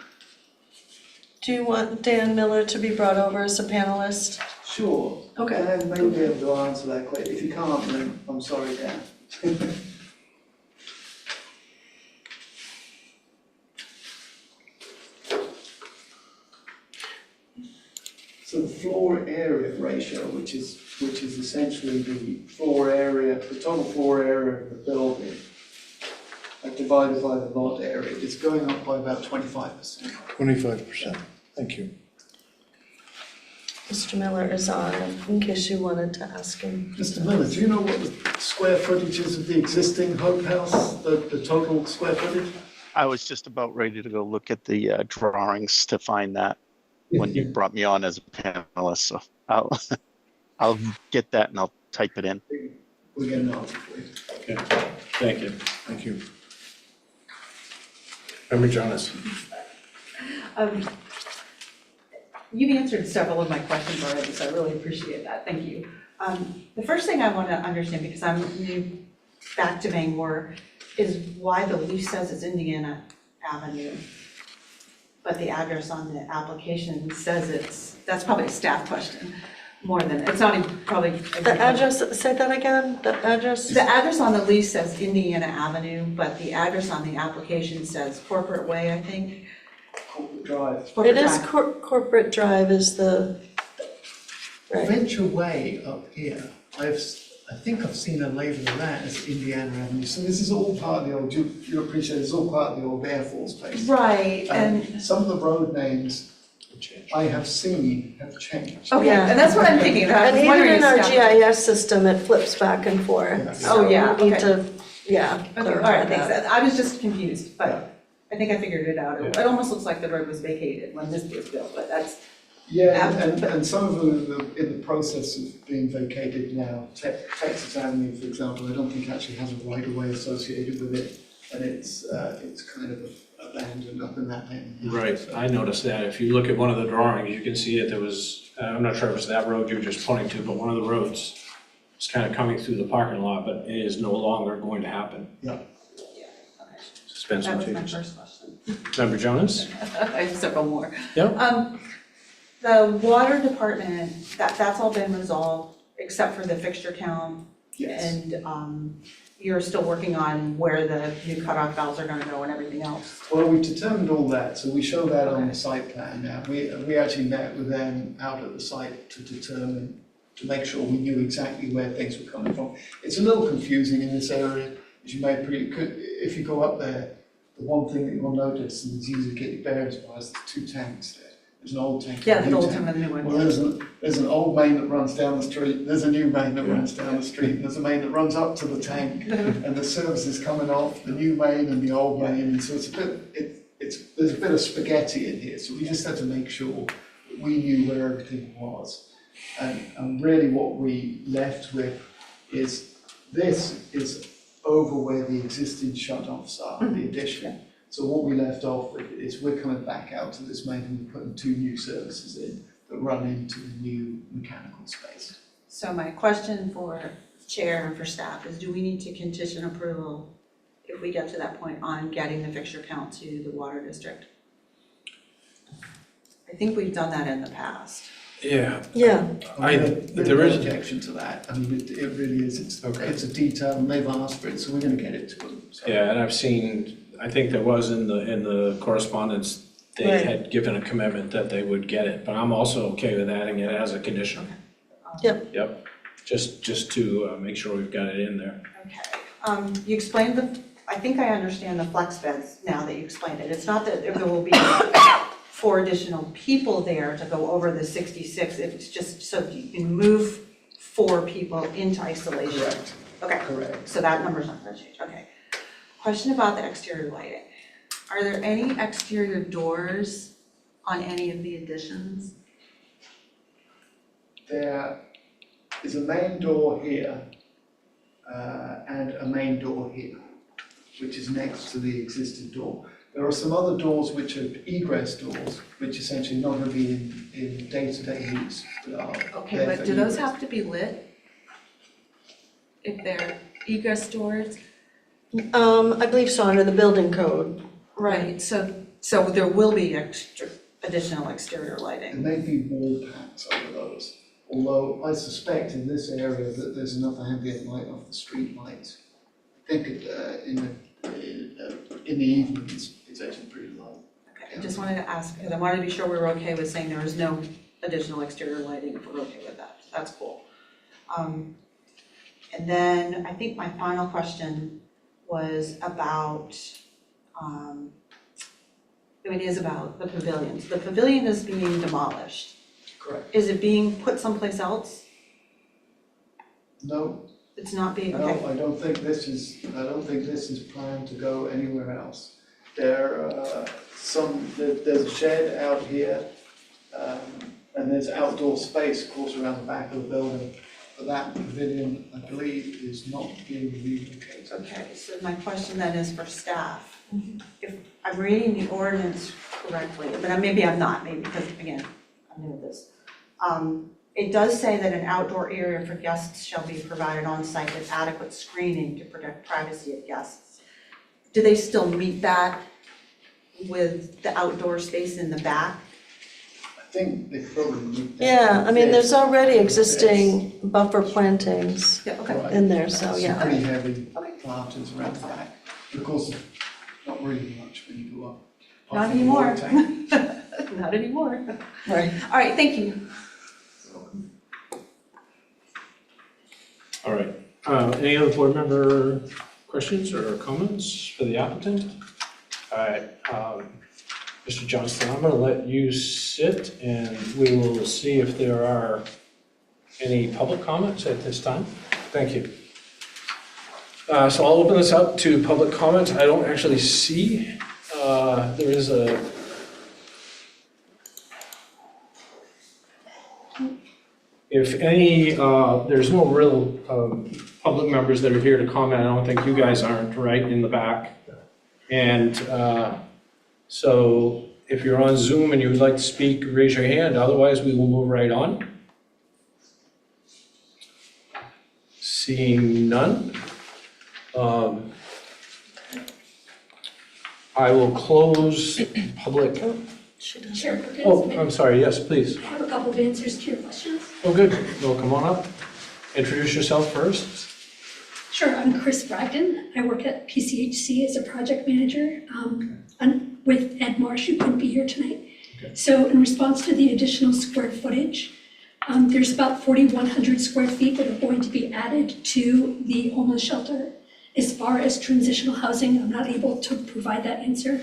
[SPEAKER 6] Do you want Dan Miller to be brought over as a panelist?
[SPEAKER 1] Sure.
[SPEAKER 6] Okay.
[SPEAKER 1] Dan may be able to answer that question. If you can't, then I'm sorry, Dan. So the floor area ratio, which is essentially the floor area, the total floor area of the building, divided by the lot area, is going up by about 25%.
[SPEAKER 4] 25%. Thank you.
[SPEAKER 6] Mr. Miller is on, in case you wanted to ask him.
[SPEAKER 1] Mr. Miller, do you know what the square footage is of the existing Hope House, the total square footage?
[SPEAKER 9] I was just about ready to go look at the drawings to find that when you brought me on as a panelist. So I'll get that and I'll type it in.
[SPEAKER 1] We'll get an answer for you.
[SPEAKER 2] Okay, thank you.
[SPEAKER 4] Thank you.
[SPEAKER 2] Member Jonas?
[SPEAKER 8] You've answered several of my questions already, so I really appreciate that. Thank you. The first thing I want to understand, because I'm new back to Bangor, is why the lease says it's Indiana Avenue, but the address on the application says that's probably a staff question more than, it's not even probably.
[SPEAKER 6] The address, say that again, the address?
[SPEAKER 8] The address on the lease says Indiana Avenue, but the address on the application says Corporate Way, I think.
[SPEAKER 1] Corporate Drive.
[SPEAKER 8] Corporate
[SPEAKER 6] It is
[SPEAKER 8] Drive.
[SPEAKER 6] Corporate Drive is the, right.
[SPEAKER 1] Venture Way up here, I think I've seen a label of that as Indiana Avenue. So this is all part of the old, you appreciate, this is all part of the old Air Force Base.
[SPEAKER 8] Right, and,
[SPEAKER 1] Some of the road names I have seen have changed.
[SPEAKER 8] okay,
[SPEAKER 6] Yeah.
[SPEAKER 8] and that's what I'm thinking. I
[SPEAKER 6] And
[SPEAKER 8] was
[SPEAKER 6] even
[SPEAKER 8] wondering
[SPEAKER 6] in our
[SPEAKER 8] if staff-
[SPEAKER 6] GIS system, it flips back and forth.
[SPEAKER 1] Yeah.
[SPEAKER 6] So
[SPEAKER 8] Oh, yeah,
[SPEAKER 6] we need
[SPEAKER 8] okay.
[SPEAKER 6] to, yeah,
[SPEAKER 8] Okay, all
[SPEAKER 6] clarify
[SPEAKER 8] right, thanks.
[SPEAKER 6] that.
[SPEAKER 8] I was just confused,
[SPEAKER 1] Yeah.
[SPEAKER 8] but I think I figured it out. It almost looks like the road was vacated when this was built, but that's,
[SPEAKER 1] Yeah, and some of them are in the process of being vacated now. Texas Avenue, for example, I don't think actually has a right of way associated with it, and it's kind of abandoned up in that end.
[SPEAKER 2] Right, I noticed that. If you look at one of the drawings, you can see that there was, I'm not sure if it's that road you were just pointing to, but one of the roads is kind of coming through the parking lot, but it is no longer going to happen.
[SPEAKER 1] Yeah.
[SPEAKER 8] okay.
[SPEAKER 2] Suspense
[SPEAKER 8] That
[SPEAKER 2] and
[SPEAKER 8] was my
[SPEAKER 2] changes.
[SPEAKER 8] first question.
[SPEAKER 2] Member Jonas?
[SPEAKER 8] I have several more.
[SPEAKER 2] Yeah.
[SPEAKER 8] The water department, that's all been resolved, except for the fixture count.
[SPEAKER 1] Yes.
[SPEAKER 8] And, you're still working on where the new cutoff valves are gonna go and everything else.
[SPEAKER 1] Well, we determined all that, so we show that on the site plan now. We actually met with them out at the site to make sure we knew exactly where things were coming from. It's a little confusing in this area, as you may if you go up there, the one thing that you'll notice, and it's easy to get your bearings by, is there's two tanks there. There's an old tank.
[SPEAKER 8] Yeah,
[SPEAKER 1] and a
[SPEAKER 8] the
[SPEAKER 1] new
[SPEAKER 8] old
[SPEAKER 1] tank.
[SPEAKER 8] time and the new one.
[SPEAKER 1] Well, there's an old main that runs down the street, there's a new main that runs down the street, and there's a main that runs up to the tank, and the service is coming off the new main and the old main, and so it's a bit, there's a bit of spaghetti in here, so we just had to make sure that we knew where everything was. And really what we left with is, this is over where the existing shut-offs are, the addition. So what we left off with is we're coming back out to this main and we're putting two new services in that run into the new mechanical space.
[SPEAKER 8] So my question for chair and for staff is, do we need to condition approval if we get to that point on getting the fixture count to the water district? I think we've done that in the past.
[SPEAKER 2] Yeah.
[SPEAKER 6] Yeah,
[SPEAKER 1] There's
[SPEAKER 2] there
[SPEAKER 1] no
[SPEAKER 2] is-
[SPEAKER 1] objection to that. I mean, it really is. It's
[SPEAKER 2] Okay.
[SPEAKER 1] a detail and they've asked for it, so we're gonna get it to them. So-
[SPEAKER 2] Yeah, and I've seen, I think there was in the correspondence, they
[SPEAKER 6] Right.
[SPEAKER 2] had given a commitment that they would get it, but I'm also okay with adding it as a condition.
[SPEAKER 6] Yep.
[SPEAKER 2] Yep, just to make sure we've got it in there.
[SPEAKER 8] Okay, you explained I think I understand the flex beds now that you explained it. It's not that there will be 4 additional people there to go over the 66, it's just so you can move 4 people into isolation.
[SPEAKER 1] Correct,
[SPEAKER 8] Okay,
[SPEAKER 1] correct.
[SPEAKER 8] so that number's not gonna change, okay. Question about the exterior lighting. Are there any exterior doors on any of the additions?
[SPEAKER 1] There is a main door here, and a main door here, which is next to the existing door. There are some other doors which are egress doors, which essentially not going to be in day-to-day use, but are
[SPEAKER 8] Okay,
[SPEAKER 1] there
[SPEAKER 8] but
[SPEAKER 1] for
[SPEAKER 8] do those
[SPEAKER 1] egress.
[SPEAKER 8] have to be lit? If they're egress doors?
[SPEAKER 6] I believe so, under the building code.
[SPEAKER 8] Right, so there will be additional exterior
[SPEAKER 1] There
[SPEAKER 8] lighting.
[SPEAKER 1] may be wall packs over those, although I suspect in this area that there's enough ambient light off the street lights. I think in the evenings, it's actually pretty low.
[SPEAKER 8] Okay, I just wanted to ask, because I wanted to be sure we were okay with saying there is no additional exterior lighting, if we're okay with that, that's cool. And then I think my final question was about, it is about the pavilions. The pavilion is being demolished.
[SPEAKER 1] Correct.
[SPEAKER 8] Is it being put someplace else?
[SPEAKER 1] No,
[SPEAKER 8] It's not being,
[SPEAKER 1] no,
[SPEAKER 8] okay,
[SPEAKER 1] I don't think this is planned to go anywhere else. There's a shed out here, and there's outdoor space, of course, around the back of the building. But that pavilion, I believe, is not being relocated.
[SPEAKER 8] okay, so my question then is for staff. If I'm reading the ordinance correctly, but maybe I'm not, maybe because, again, I'm new at this. It does say that an outdoor area for guests shall be provided on site with adequate screening to protect privacy of guests. Do they still meet that with the outdoor space in the back?
[SPEAKER 1] I think they probably need that.
[SPEAKER 6] Yeah, I mean, there's already existing buffer plantings
[SPEAKER 8] Yeah, okay.
[SPEAKER 1] Right.
[SPEAKER 6] in there, so
[SPEAKER 1] Some
[SPEAKER 6] yeah.
[SPEAKER 1] pretty heavy
[SPEAKER 8] Okay.
[SPEAKER 1] planters around the back. But of course, not really much when you go up.
[SPEAKER 8] Not
[SPEAKER 1] Apart from the water
[SPEAKER 8] anymore.
[SPEAKER 1] tank.
[SPEAKER 8] Not anymore.
[SPEAKER 6] Right.
[SPEAKER 8] All right, thank you.
[SPEAKER 2] All right, any other board member questions or comments for the applicant? All right, Mr. Johnston, I'm gonna let you sit and we will see if there are any public comments at this time. Thank you. So I'll open this up to public comments. I don't actually see, there is a, if any, there's no real public members that are here to comment. I don't think you guys aren't, right, in the back. And so if you're on Zoom and you would like to speak, raise your hand. Otherwise, we will move right on. Seeing none. I will close public.
[SPEAKER 10] Chair Perkins,
[SPEAKER 2] Oh,
[SPEAKER 10] may
[SPEAKER 2] I'm sorry. Yes, please.
[SPEAKER 10] I have a couple of answers to your questions.
[SPEAKER 2] Oh, good. Well, come on up. Introduce yourself first.
[SPEAKER 10] Sure, I'm Chris Bragdon. I work at PCHC as a project manager with Ed Marsh, who couldn't be here tonight.
[SPEAKER 2] Okay.
[SPEAKER 10] So in response to the additional square footage, there's about 4,100 square feet that are going to be added to the homeless shelter. As far as transitional housing, I'm not able to provide that answer.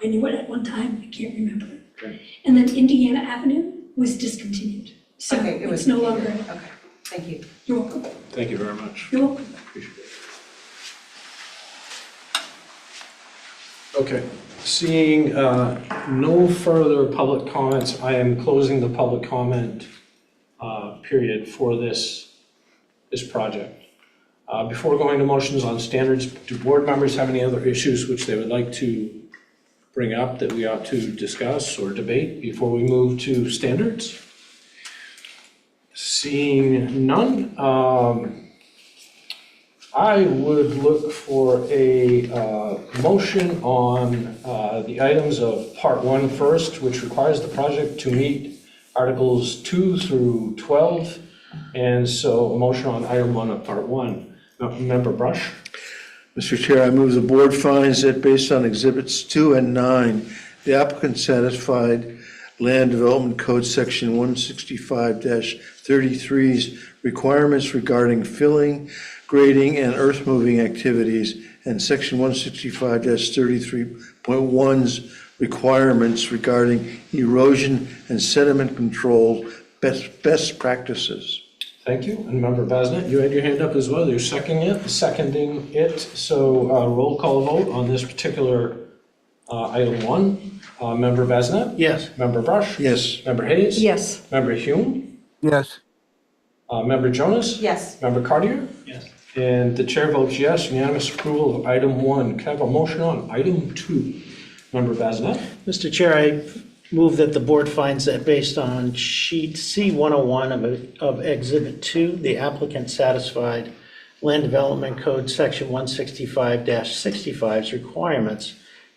[SPEAKER 10] I knew it at one time, I can't remember.
[SPEAKER 2] Okay.
[SPEAKER 10] And then Indiana Avenue was discontinued. So
[SPEAKER 8] Okay, it was
[SPEAKER 10] it's no longer,
[SPEAKER 8] Okay, thank you.
[SPEAKER 10] you're welcome,
[SPEAKER 2] Thank you very much.
[SPEAKER 10] you're welcome.
[SPEAKER 2] Appreciate it. Okay, seeing no further public comments, I am closing the public comment period for this project. Before going to motions on standards, do board members have any other issues which they would like to bring up that we ought to discuss or debate before we move to standards? Seeing none, I would look for a motion on the items of Part 1 first, which requires the project to meet Articles 2 through 12. And so a motion on item 1 of Part 1. Member Brush?
[SPEAKER 4] Mr. Chair, I move the board finds that based on Exhibits 2 and 9, the applicant satisfied Land Development Code Section 165-33's requirements regarding filling, grading, and earth moving activities, and Section 165-33.1's requirements regarding erosion and sediment control best practices.
[SPEAKER 2] Thank you. And Member Basnet, you had your hand up as well. You're seconding it. So roll call vote on this particular item 1. Member Basnet?
[SPEAKER 3] Yes.
[SPEAKER 2] Member Brush?
[SPEAKER 4] Yes.
[SPEAKER 2] Member Hayes?
[SPEAKER 6] Yes.
[SPEAKER 2] Member Hume?
[SPEAKER 5] Yes.
[SPEAKER 2] Member Jonas?
[SPEAKER 8] Yes.
[SPEAKER 2] Member Cartier?
[SPEAKER 7] Yes.
[SPEAKER 2] And the chair votes yes, unanimous approval of item 1. Can I have a motion on item 2? Member Basnet?
[SPEAKER 3] Mr. Chair, I move that the board finds that based on sheet C101 of Exhibit 2, the applicant satisfied Land Development Code Section 165-65's requirements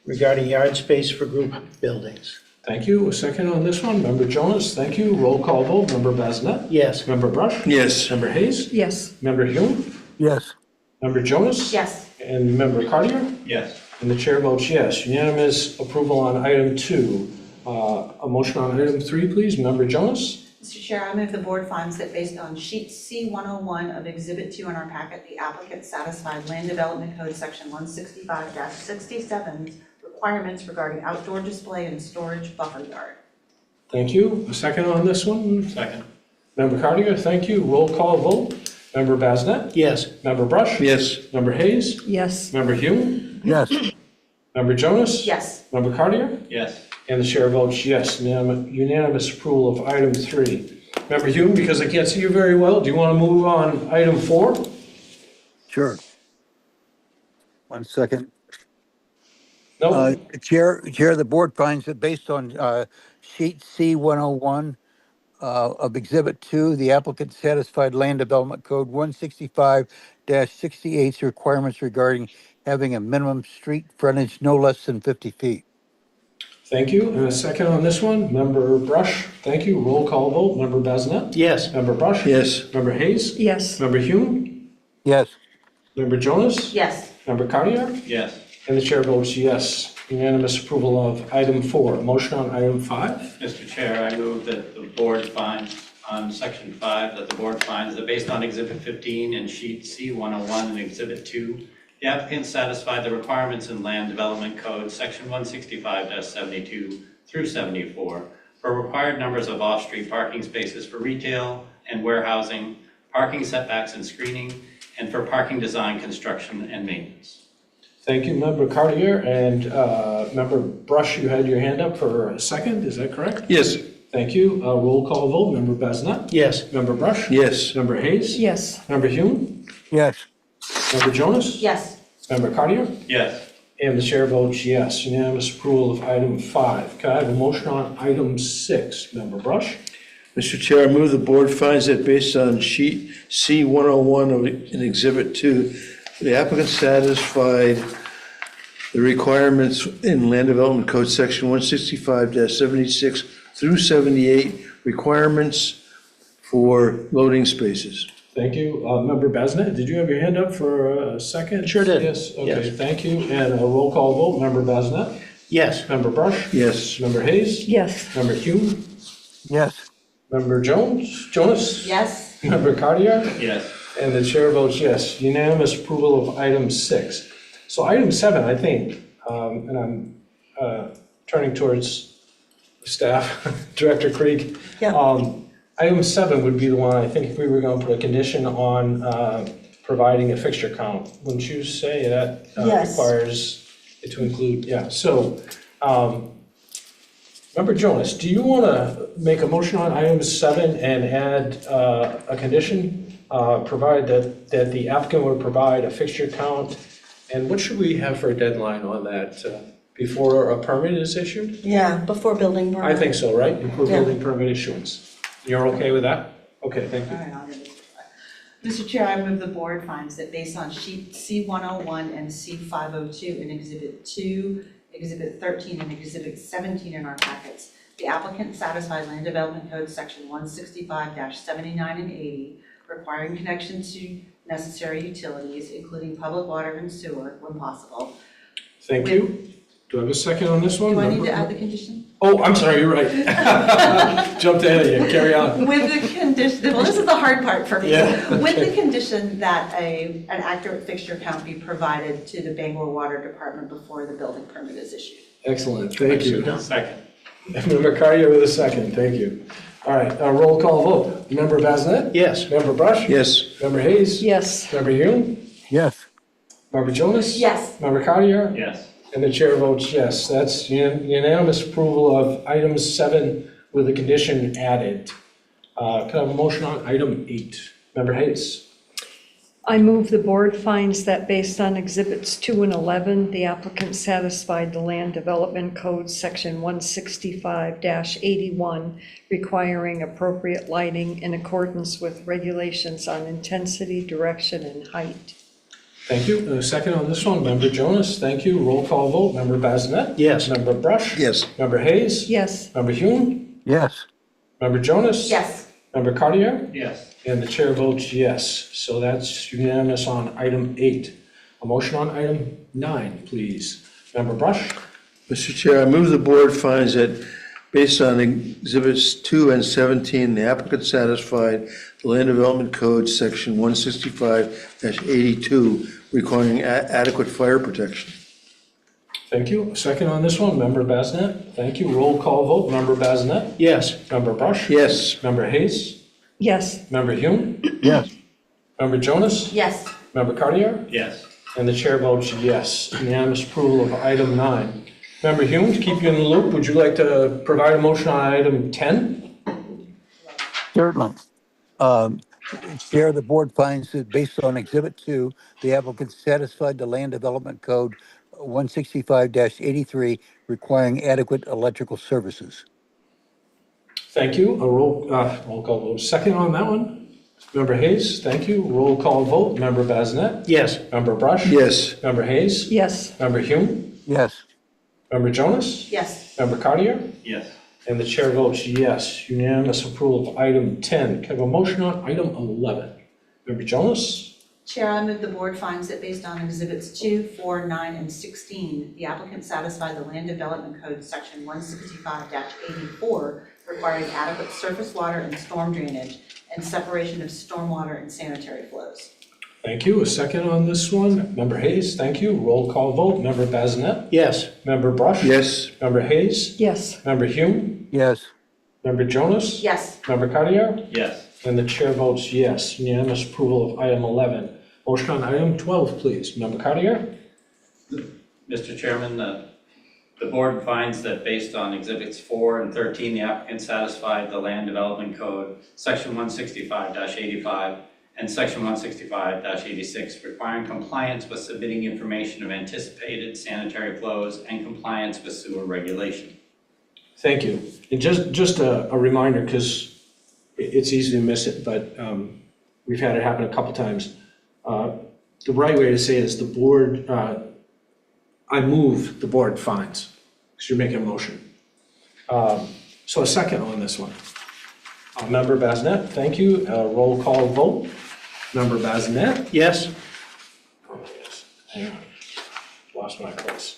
[SPEAKER 3] regarding yard space for group buildings.
[SPEAKER 2] Thank you. A second on this one. Member Jonas, thank you. Roll call vote. Member Basnet?
[SPEAKER 3] Yes.
[SPEAKER 2] Member Brush?
[SPEAKER 4] Yes.
[SPEAKER 2] Member Hayes?
[SPEAKER 6] Yes.
[SPEAKER 2] Member Hume?
[SPEAKER 5] Yes.
[SPEAKER 2] Member Jonas?
[SPEAKER 8] Yes.
[SPEAKER 2] And Member Cartier?
[SPEAKER 7] Yes.
[SPEAKER 2] And the chair votes yes. Unanimous approval on item 2. A motion on item 3, please. Member Jonas?
[SPEAKER 8] Mr. Chair, I move the board finds that based on sheet C101 of Exhibit 2 in our packet, the applicant satisfied Land Development Code Section 165-67's requirements regarding outdoor display and storage buffer yard.
[SPEAKER 2] Thank you. A second on this one.
[SPEAKER 7] Second.
[SPEAKER 2] Member Cartier, thank you. Roll call vote. Member Basnet?
[SPEAKER 3] Yes.
[SPEAKER 2] Member Brush?
[SPEAKER 4] Yes.
[SPEAKER 2] Member Hayes?
[SPEAKER 6] Yes.
[SPEAKER 2] Member Hume?
[SPEAKER 5] Yes.
[SPEAKER 2] Member Jonas?
[SPEAKER 8] Yes.
[SPEAKER 2] Member Cartier?
[SPEAKER 7] Yes.
[SPEAKER 2] And the chair votes yes. Unanimous approval of item 3. Member Hume, because I can't see you very well, do you want to move on item 4?
[SPEAKER 5] Sure. 1 second.
[SPEAKER 2] No?
[SPEAKER 5] Chair, the board finds that based on sheet C101 of Exhibit 2, the applicant satisfied Land Development Code 165-68's requirements regarding having a minimum street frontage no less than 50 feet.
[SPEAKER 2] Thank you. And a second on this one. Member Brush, thank you. Roll call vote. Member Basnet?
[SPEAKER 3] Yes.
[SPEAKER 2] Member Brush?
[SPEAKER 4] Yes.
[SPEAKER 2] Member Hayes?
[SPEAKER 6] Yes.
[SPEAKER 2] Member Hume?
[SPEAKER 5] Yes.
[SPEAKER 2] Member Jonas?
[SPEAKER 8] Yes.
[SPEAKER 2] Member Cartier?
[SPEAKER 7] Yes.
[SPEAKER 2] And the chair votes yes. Unanimous approval of item 4. Motion on item 5?
[SPEAKER 7] Mr. Chair, I move that the board finds on section 5 that the board finds that based on Exhibit 15 and sheet C101 and Exhibit 2, the applicant satisfied the requirements in Land Development Code Section 165-72 through 74 for required numbers of off-street parking spaces for retail and warehousing, parking setbacks and screening, and for parking design, construction, and maintenance.
[SPEAKER 2] Thank you, Member Cartier. And Member Brush, you had your hand up for a second. Is that correct?
[SPEAKER 4] Yes.
[SPEAKER 2] Thank you. Roll call vote. Member Basnet?
[SPEAKER 3] Yes.
[SPEAKER 2] Member Brush?
[SPEAKER 4] Yes.
[SPEAKER 2] Member Hayes?
[SPEAKER 6] Yes.
[SPEAKER 2] Member Hume?
[SPEAKER 5] Yes.
[SPEAKER 2] Member Jonas?
[SPEAKER 8] Yes.
[SPEAKER 2] Member Cartier?
[SPEAKER 7] Yes.
[SPEAKER 2] And the chair votes yes. Unanimous approval of item 5. Can I have a motion on item 6? Member Brush?
[SPEAKER 4] Mr. Chair, I move the board finds that based on sheet C101 in Exhibit 2, the applicant satisfied the requirements in Land Development Code Section 165-76 through 78, requirements for loading spaces.
[SPEAKER 2] Thank you. Member Basnet, did you have your hand up for a second?
[SPEAKER 3] Sure did.
[SPEAKER 2] Yes, okay,
[SPEAKER 3] Yes.
[SPEAKER 2] thank you. And a roll call vote. Member Basnet?
[SPEAKER 3] Yes.
[SPEAKER 2] Member Brush?
[SPEAKER 4] Yes.
[SPEAKER 2] Member Hayes?
[SPEAKER 6] Yes.
[SPEAKER 2] Member Hume?
[SPEAKER 5] Yes.
[SPEAKER 2] Member Jonas?
[SPEAKER 8] Yes.
[SPEAKER 2] Member Cartier?
[SPEAKER 7] Yes.
[SPEAKER 2] And the chair votes yes. Unanimous approval of item 6. So item 7, I think, and I'm turning towards staff, Director Krieg.
[SPEAKER 6] Yeah.
[SPEAKER 2] Item 7 would be the one, I think, if we were going to put a condition on providing a fixture count. Wouldn't you say that
[SPEAKER 6] Yes.
[SPEAKER 2] requires it to include, yeah. So, Member Jonas, do you want to make a motion on item 7 and add a condition, provide that the applicant would provide a fixture count? And what should we have for a deadline on that, before a permit is issued?
[SPEAKER 6] Yeah, before building permit.
[SPEAKER 2] I think so, right? Before
[SPEAKER 6] Yeah.
[SPEAKER 2] building permit issuance. You're okay with that? Okay, thank
[SPEAKER 8] All
[SPEAKER 2] you.
[SPEAKER 8] right, I'll get it. Mr. Chair, I move the board finds that based on sheet C101 and C502 in Exhibit 2, Exhibit 13, and Exhibit 17 in our packets, the applicant satisfied Land Development Code Section 165-79 and 80, requiring connection to necessary utilities, including public water and sewer when possible.
[SPEAKER 2] Thank you. Do I have a second on this one?
[SPEAKER 8] Do I need to add the condition?
[SPEAKER 2] Oh, I'm sorry, you're right. Jumped ahead of you, carry on.
[SPEAKER 8] With the condition, well, this is the hard part for me.
[SPEAKER 2] Yeah,
[SPEAKER 8] With
[SPEAKER 2] okay.
[SPEAKER 8] the condition that an accurate fixture count be provided to the Bangor Water Department before the building permit is issued.
[SPEAKER 2] Excellent, thank you.
[SPEAKER 7] Second.
[SPEAKER 2] Member Cardier with a second, thank you. All right, roll call vote. Member Bazinet?
[SPEAKER 3] Yes.
[SPEAKER 2] Member Brush?
[SPEAKER 4] Yes.
[SPEAKER 2] Member Hayes?
[SPEAKER 6] Yes.
[SPEAKER 2] Member Hume?
[SPEAKER 5] Yes.
[SPEAKER 2] Member Jonas?
[SPEAKER 8] Yes.
[SPEAKER 2] Member Cardier?
[SPEAKER 7] Yes.
[SPEAKER 2] And the chair votes yes. That's unanimous approval of item 7 with the condition added. Can I have a motion on item 8? Member Hayes?
[SPEAKER 11] I move the board finds that based on Exhibits 2 and 11, the applicant satisfied the Land Development Code, Section 165-81, requiring appropriate lighting in accordance with regulations on intensity, direction, and height.
[SPEAKER 2] Thank you. And a second on this one, Member Jonas, thank you. Roll call vote. Member Bazinet?
[SPEAKER 3] Yes.
[SPEAKER 2] Member Brush?
[SPEAKER 4] Yes.
[SPEAKER 2] Member Hayes?
[SPEAKER 11] Yes.
[SPEAKER 2] Member Hume?
[SPEAKER 5] Yes.
[SPEAKER 2] Member Jonas?
[SPEAKER 8] Yes.
[SPEAKER 2] Member Cartier?
[SPEAKER 7] Yes.
[SPEAKER 2] And the chair votes yes. So that's unanimous on item 8. A motion on item 9, please. Member Brush?
[SPEAKER 4] Mr. Chair, I move the board finds that based on Exhibits 2 and 17, the applicant satisfied the Land Development Code, Section 165-82, requiring adequate fire protection.
[SPEAKER 2] Thank you. A second on this one, Member Bazinet. Thank you. Roll call vote. Member Bazinet?
[SPEAKER 3] Yes.
[SPEAKER 2] Member Brush?
[SPEAKER 4] Yes.
[SPEAKER 2] Member Hayes?
[SPEAKER 11] Yes.
[SPEAKER 2] Member Hume?
[SPEAKER 5] Yes.
[SPEAKER 2] Member Jonas?
[SPEAKER 8] Yes.
[SPEAKER 2] Member Cartier?
[SPEAKER 7] Yes.
[SPEAKER 2] And the chair votes yes. Unanimous approval of item 9. Member Hume, to keep you in the loop, would you like to provide a motion on item 10?
[SPEAKER 5] Certainly. Chair, the board finds that based on Exhibit 2, the applicant satisfied the Land Development Code 165-83, requiring adequate electrical services.
[SPEAKER 2] Thank you. A roll call vote. Second on that one? Member Hayes, thank you. Roll call vote. Member Bazinet?
[SPEAKER 3] Yes.
[SPEAKER 2] Member Brush?
[SPEAKER 4] Yes.
[SPEAKER 2] Member Hayes?
[SPEAKER 11] Yes.
[SPEAKER 2] Member Hume?
[SPEAKER 5] Yes.
[SPEAKER 2] Member Jonas?
[SPEAKER 8] Yes.
[SPEAKER 2] Member Cartier?
[SPEAKER 7] Yes.
[SPEAKER 2] And the chair votes yes. Unanimous approval of item 10. Can I have a motion on item 11? Member Jonas?
[SPEAKER 8] Chair, I move the board finds that based on Exhibits 2, 4, 9, and 16, the applicant satisfied the Land Development Code, Section 165-84, requiring adequate surface water and storm drainage and separation of stormwater and sanitary flows.
[SPEAKER 2] Thank you. A second on this one. Member Hayes, thank you. Roll call vote. Member Bazinet?
[SPEAKER 3] Yes.
[SPEAKER 2] Member Brush?
[SPEAKER 4] Yes.
[SPEAKER 2] Member Hayes?
[SPEAKER 11] Yes.
[SPEAKER 2] Member Hume?
[SPEAKER 5] Yes.
[SPEAKER 2] Member Jonas?
[SPEAKER 8] Yes.
[SPEAKER 2] Member Cartier?
[SPEAKER 7] Yes.
[SPEAKER 2] And the chair votes yes. Unanimous approval of item 11. Motion on item 12, please. Member Cartier?
[SPEAKER 7] Mr. Chairman, the board finds that based on Exhibits 4 and 13, the applicant satisfied the Land Development Code, Section 165-85, and Section 165-86, requiring compliance with submitting information of anticipated sanitary flows and compliance with sewer regulation.
[SPEAKER 2] Thank you. And just a reminder, because it's easy to miss it, but we've had it happen a couple times. The right way to say it is the board, I move the board finds, because you're making a motion. So a second on this one. Member Bazinet, thank you. Roll call vote. Member Bazinet?
[SPEAKER 3] Yes.
[SPEAKER 2] Oh, yes. Hang on. Lost my place.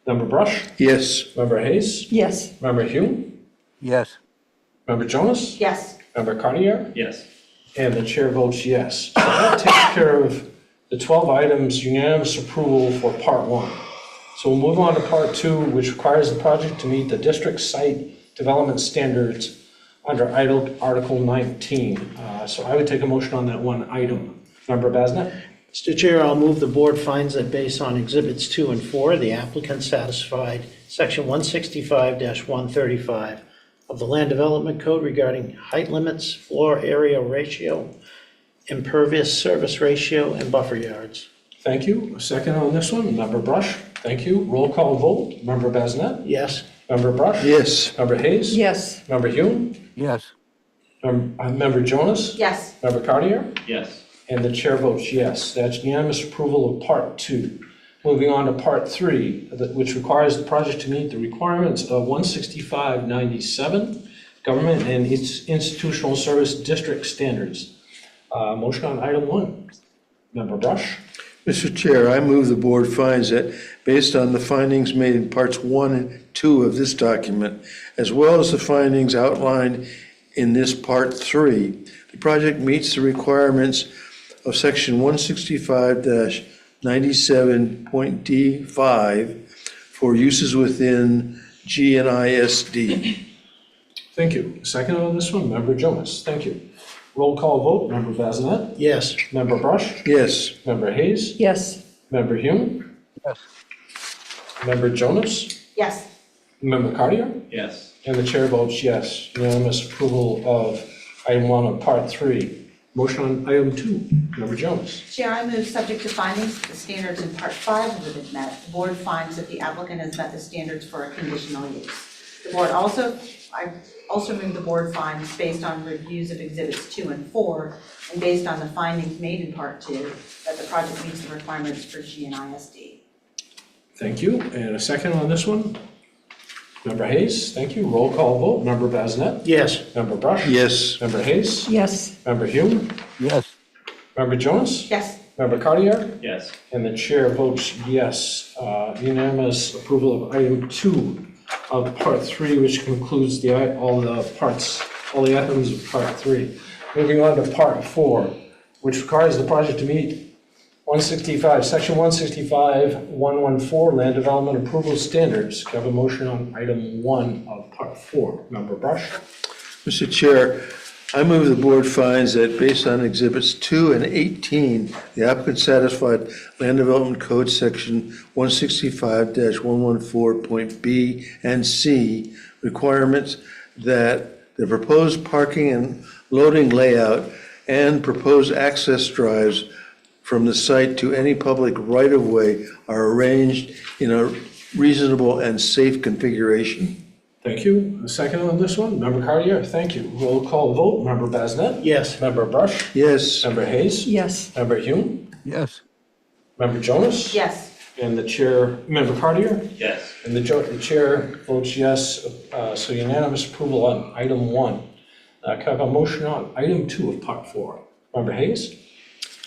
[SPEAKER 2] Member Brush?
[SPEAKER 4] Yes.
[SPEAKER 2] Member Hayes?
[SPEAKER 11] Yes.
[SPEAKER 2] Member Hume?
[SPEAKER 5] Yes.
[SPEAKER 2] Member Jonas?
[SPEAKER 8] Yes.
[SPEAKER 2] Member Cartier?
[SPEAKER 7] Yes.
[SPEAKER 2] And the chair votes yes. So that takes care of the 12 items, unanimous approval for part 1. So we'll move on to part 2, which requires the project to meet the district site development standards under Article 19. So I would take a motion on that one item. Member Bazinet?
[SPEAKER 3] Mr. Chair, I'll move the board finds that based on Exhibits 2 and 4, the applicant satisfied Section 165-135 of the Land Development Code regarding height limits, floor area ratio, impervious surface ratio, and buffer yards.
[SPEAKER 2] Thank you. A second on this one. Member Brush? Thank you. Roll call vote. Member Bazinet?
[SPEAKER 3] Yes.
[SPEAKER 2] Member Brush?
[SPEAKER 4] Yes.
[SPEAKER 2] Member Hayes?
[SPEAKER 11] Yes.
[SPEAKER 2] Member Hume?
[SPEAKER 5] Yes.
[SPEAKER 2] Member Jonas?
[SPEAKER 8] Yes.
[SPEAKER 2] Member Cartier?
[SPEAKER 7] Yes.
[SPEAKER 2] And the chair votes yes. That's unanimous approval of part 2. Moving on to part 3, which requires the project to meet the requirements of 165-97, Government and Institutional Service District Standards. Motion on item 1. Member Brush?
[SPEAKER 4] Mr. Chair, I move the board finds that based on the findings made in parts 1 and 2 of this document, as well as the findings outlined in this part 3, the project meets the requirements of section 165-97.D5 for uses within GNISD.
[SPEAKER 2] Thank you. Second on this one, Member Jonas. Thank you. Roll call vote, Member Bazinet,
[SPEAKER 3] Yes.
[SPEAKER 2] Member Brush,
[SPEAKER 4] Yes.
[SPEAKER 2] Member Hayes,
[SPEAKER 11] Yes.
[SPEAKER 2] Member Hume,
[SPEAKER 5] Yes.
[SPEAKER 2] Member Jonas,
[SPEAKER 8] Yes.
[SPEAKER 2] Member Cartier,
[SPEAKER 7] Yes.
[SPEAKER 2] and the chair votes yes. Unanimous approval of item 1 of part 3. Motion on item 2, Member Jonas.
[SPEAKER 8] Chair, I move subject to findings that the standards in part 5 have been met. The board finds that the applicant has met the standards for a conditional use. The board I also move the board finds, based on reviews of exhibits 2 and 4, and based on the findings made in part 2, that the project meets the requirements for GNISD.
[SPEAKER 2] Thank you. And a second on this one? Member Hayes, thank you. Roll call vote, Member Bazinet,
[SPEAKER 3] Yes.
[SPEAKER 2] Member Brush.
[SPEAKER 4] Yes.
[SPEAKER 2] Member Hayes,
[SPEAKER 11] Yes.
[SPEAKER 2] Member Hume,
[SPEAKER 5] Yes.
[SPEAKER 2] Member Jonas,
[SPEAKER 8] Yes.
[SPEAKER 2] Member Cartier,
[SPEAKER 7] Yes.
[SPEAKER 2] and the chair votes yes. Unanimous approval of item 2 of part 3, which concludes all the items of part 3. Moving on to part 4, which requires the project to meet section 165-114 land development approval standards. Can I have a motion on item 1 of part 4? Member Brush?
[SPEAKER 4] Mr. Chair, I move the board finds that based on exhibits 2 and 18, the applicant satisfied Land Development Code section 165-114.B and C requirements that the proposed parking and loading layout and proposed access drives from the site to any public right-of-way are arranged in a reasonable and safe configuration.
[SPEAKER 2] Thank you. A second on this one? Member Cartier, thank you. Roll call vote, Member Bazinet?
[SPEAKER 3] Yes.
[SPEAKER 2] Member Brush?
[SPEAKER 4] Yes.
[SPEAKER 2] Member Hayes?
[SPEAKER 11] Yes.
[SPEAKER 2] Member Hume?
[SPEAKER 5] Yes.
[SPEAKER 2] Member Jonas?
[SPEAKER 8] Yes.
[SPEAKER 2] And the chair, Member Cartier?
[SPEAKER 7] Yes.
[SPEAKER 2] And the chair votes yes, so unanimous approval on item 1. Can I have a motion on item 2 of part 4? Member Hayes?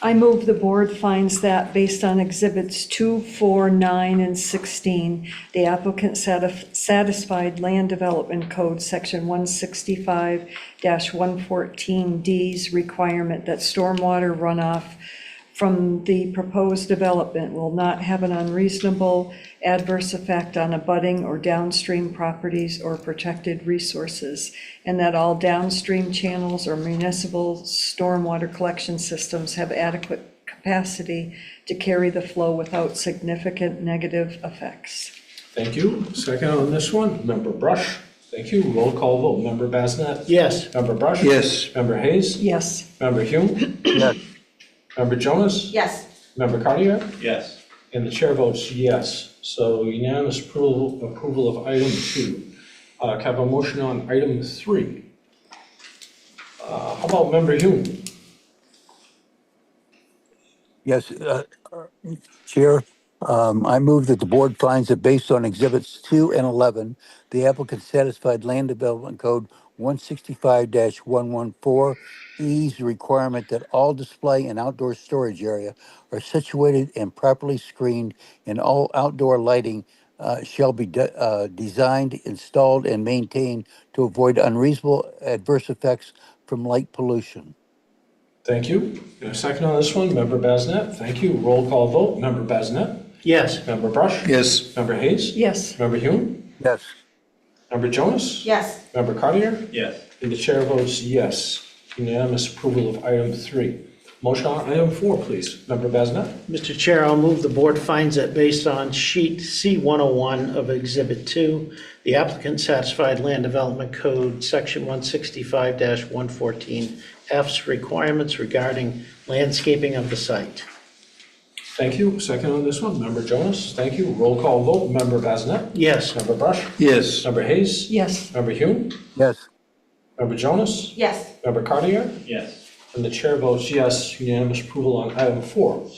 [SPEAKER 11] I move the board finds that based on exhibits 2, 4, 9, and 16, the applicant satisfied Land Development Code section 165-114D's requirement that stormwater runoff from the proposed development will not have an unreasonable adverse effect on abutting or downstream properties or protected resources, and that all downstream channels or municipal stormwater collection systems have adequate capacity to carry the flow without significant negative effects.
[SPEAKER 2] Thank you. Second on this one, Member Brush? Thank you. Roll call vote, Member Bazinet?
[SPEAKER 3] Yes.
[SPEAKER 2] Member Brush?
[SPEAKER 4] Yes.
[SPEAKER 2] Member Hayes?
[SPEAKER 11] Yes.
[SPEAKER 2] Member Hume?
[SPEAKER 5] Yes.
[SPEAKER 2] Member Jonas?
[SPEAKER 8] Yes.
[SPEAKER 2] Member Cartier?
[SPEAKER 7] Yes.
[SPEAKER 2] And the chair votes yes. So unanimous approval of item 2. Can I have a motion on item 3? How about Member Hume?
[SPEAKER 5] Yes, Chair, I move that the board finds that based on exhibits 2 and 11, the applicant satisfied Land Development Code 165-114E's requirement that all display and outdoor storage area are situated and properly screened, and all outdoor lighting shall be designed, installed, and maintained to avoid unreasonable adverse effects from light pollution.
[SPEAKER 2] Thank you. And a second on this one, Member Bazinet? Thank you. Roll call vote, Member Bazinet?
[SPEAKER 3] Yes.
[SPEAKER 2] Member Brush?
[SPEAKER 4] Yes.
[SPEAKER 2] Member Hayes?
[SPEAKER 11] Yes.
[SPEAKER 2] Member Hume?
[SPEAKER 5] Yes.
[SPEAKER 2] Member Jonas?
[SPEAKER 8] Yes.
[SPEAKER 2] Member Cartier?
[SPEAKER 7] Yes.
[SPEAKER 2] And the chair votes yes. Unanimous approval of item 3. Motion on item 4, please. Member Bazinet?
[SPEAKER 3] Mr. Chair, I'll move the board finds that based on sheet C101 of Exhibit 2, the applicant satisfied Land Development Code Section 165-114F's requirements regarding landscaping of the site.
[SPEAKER 2] Thank you. Second on this one, Member Jonas? Thank you. Roll call vote, Member Bazinet?
[SPEAKER 3] Yes.
[SPEAKER 2] Member Brush?
[SPEAKER 4] Yes.
[SPEAKER 2] Member Hayes?
[SPEAKER 11] Yes.
[SPEAKER 2] Member Hume?
[SPEAKER 5] Yes.
[SPEAKER 2] Member Jonas?
[SPEAKER 8] Yes.
[SPEAKER 2] Member Cartier?
[SPEAKER 7] Yes.
[SPEAKER 2] And the chair votes yes. Unanimous approval on item 4.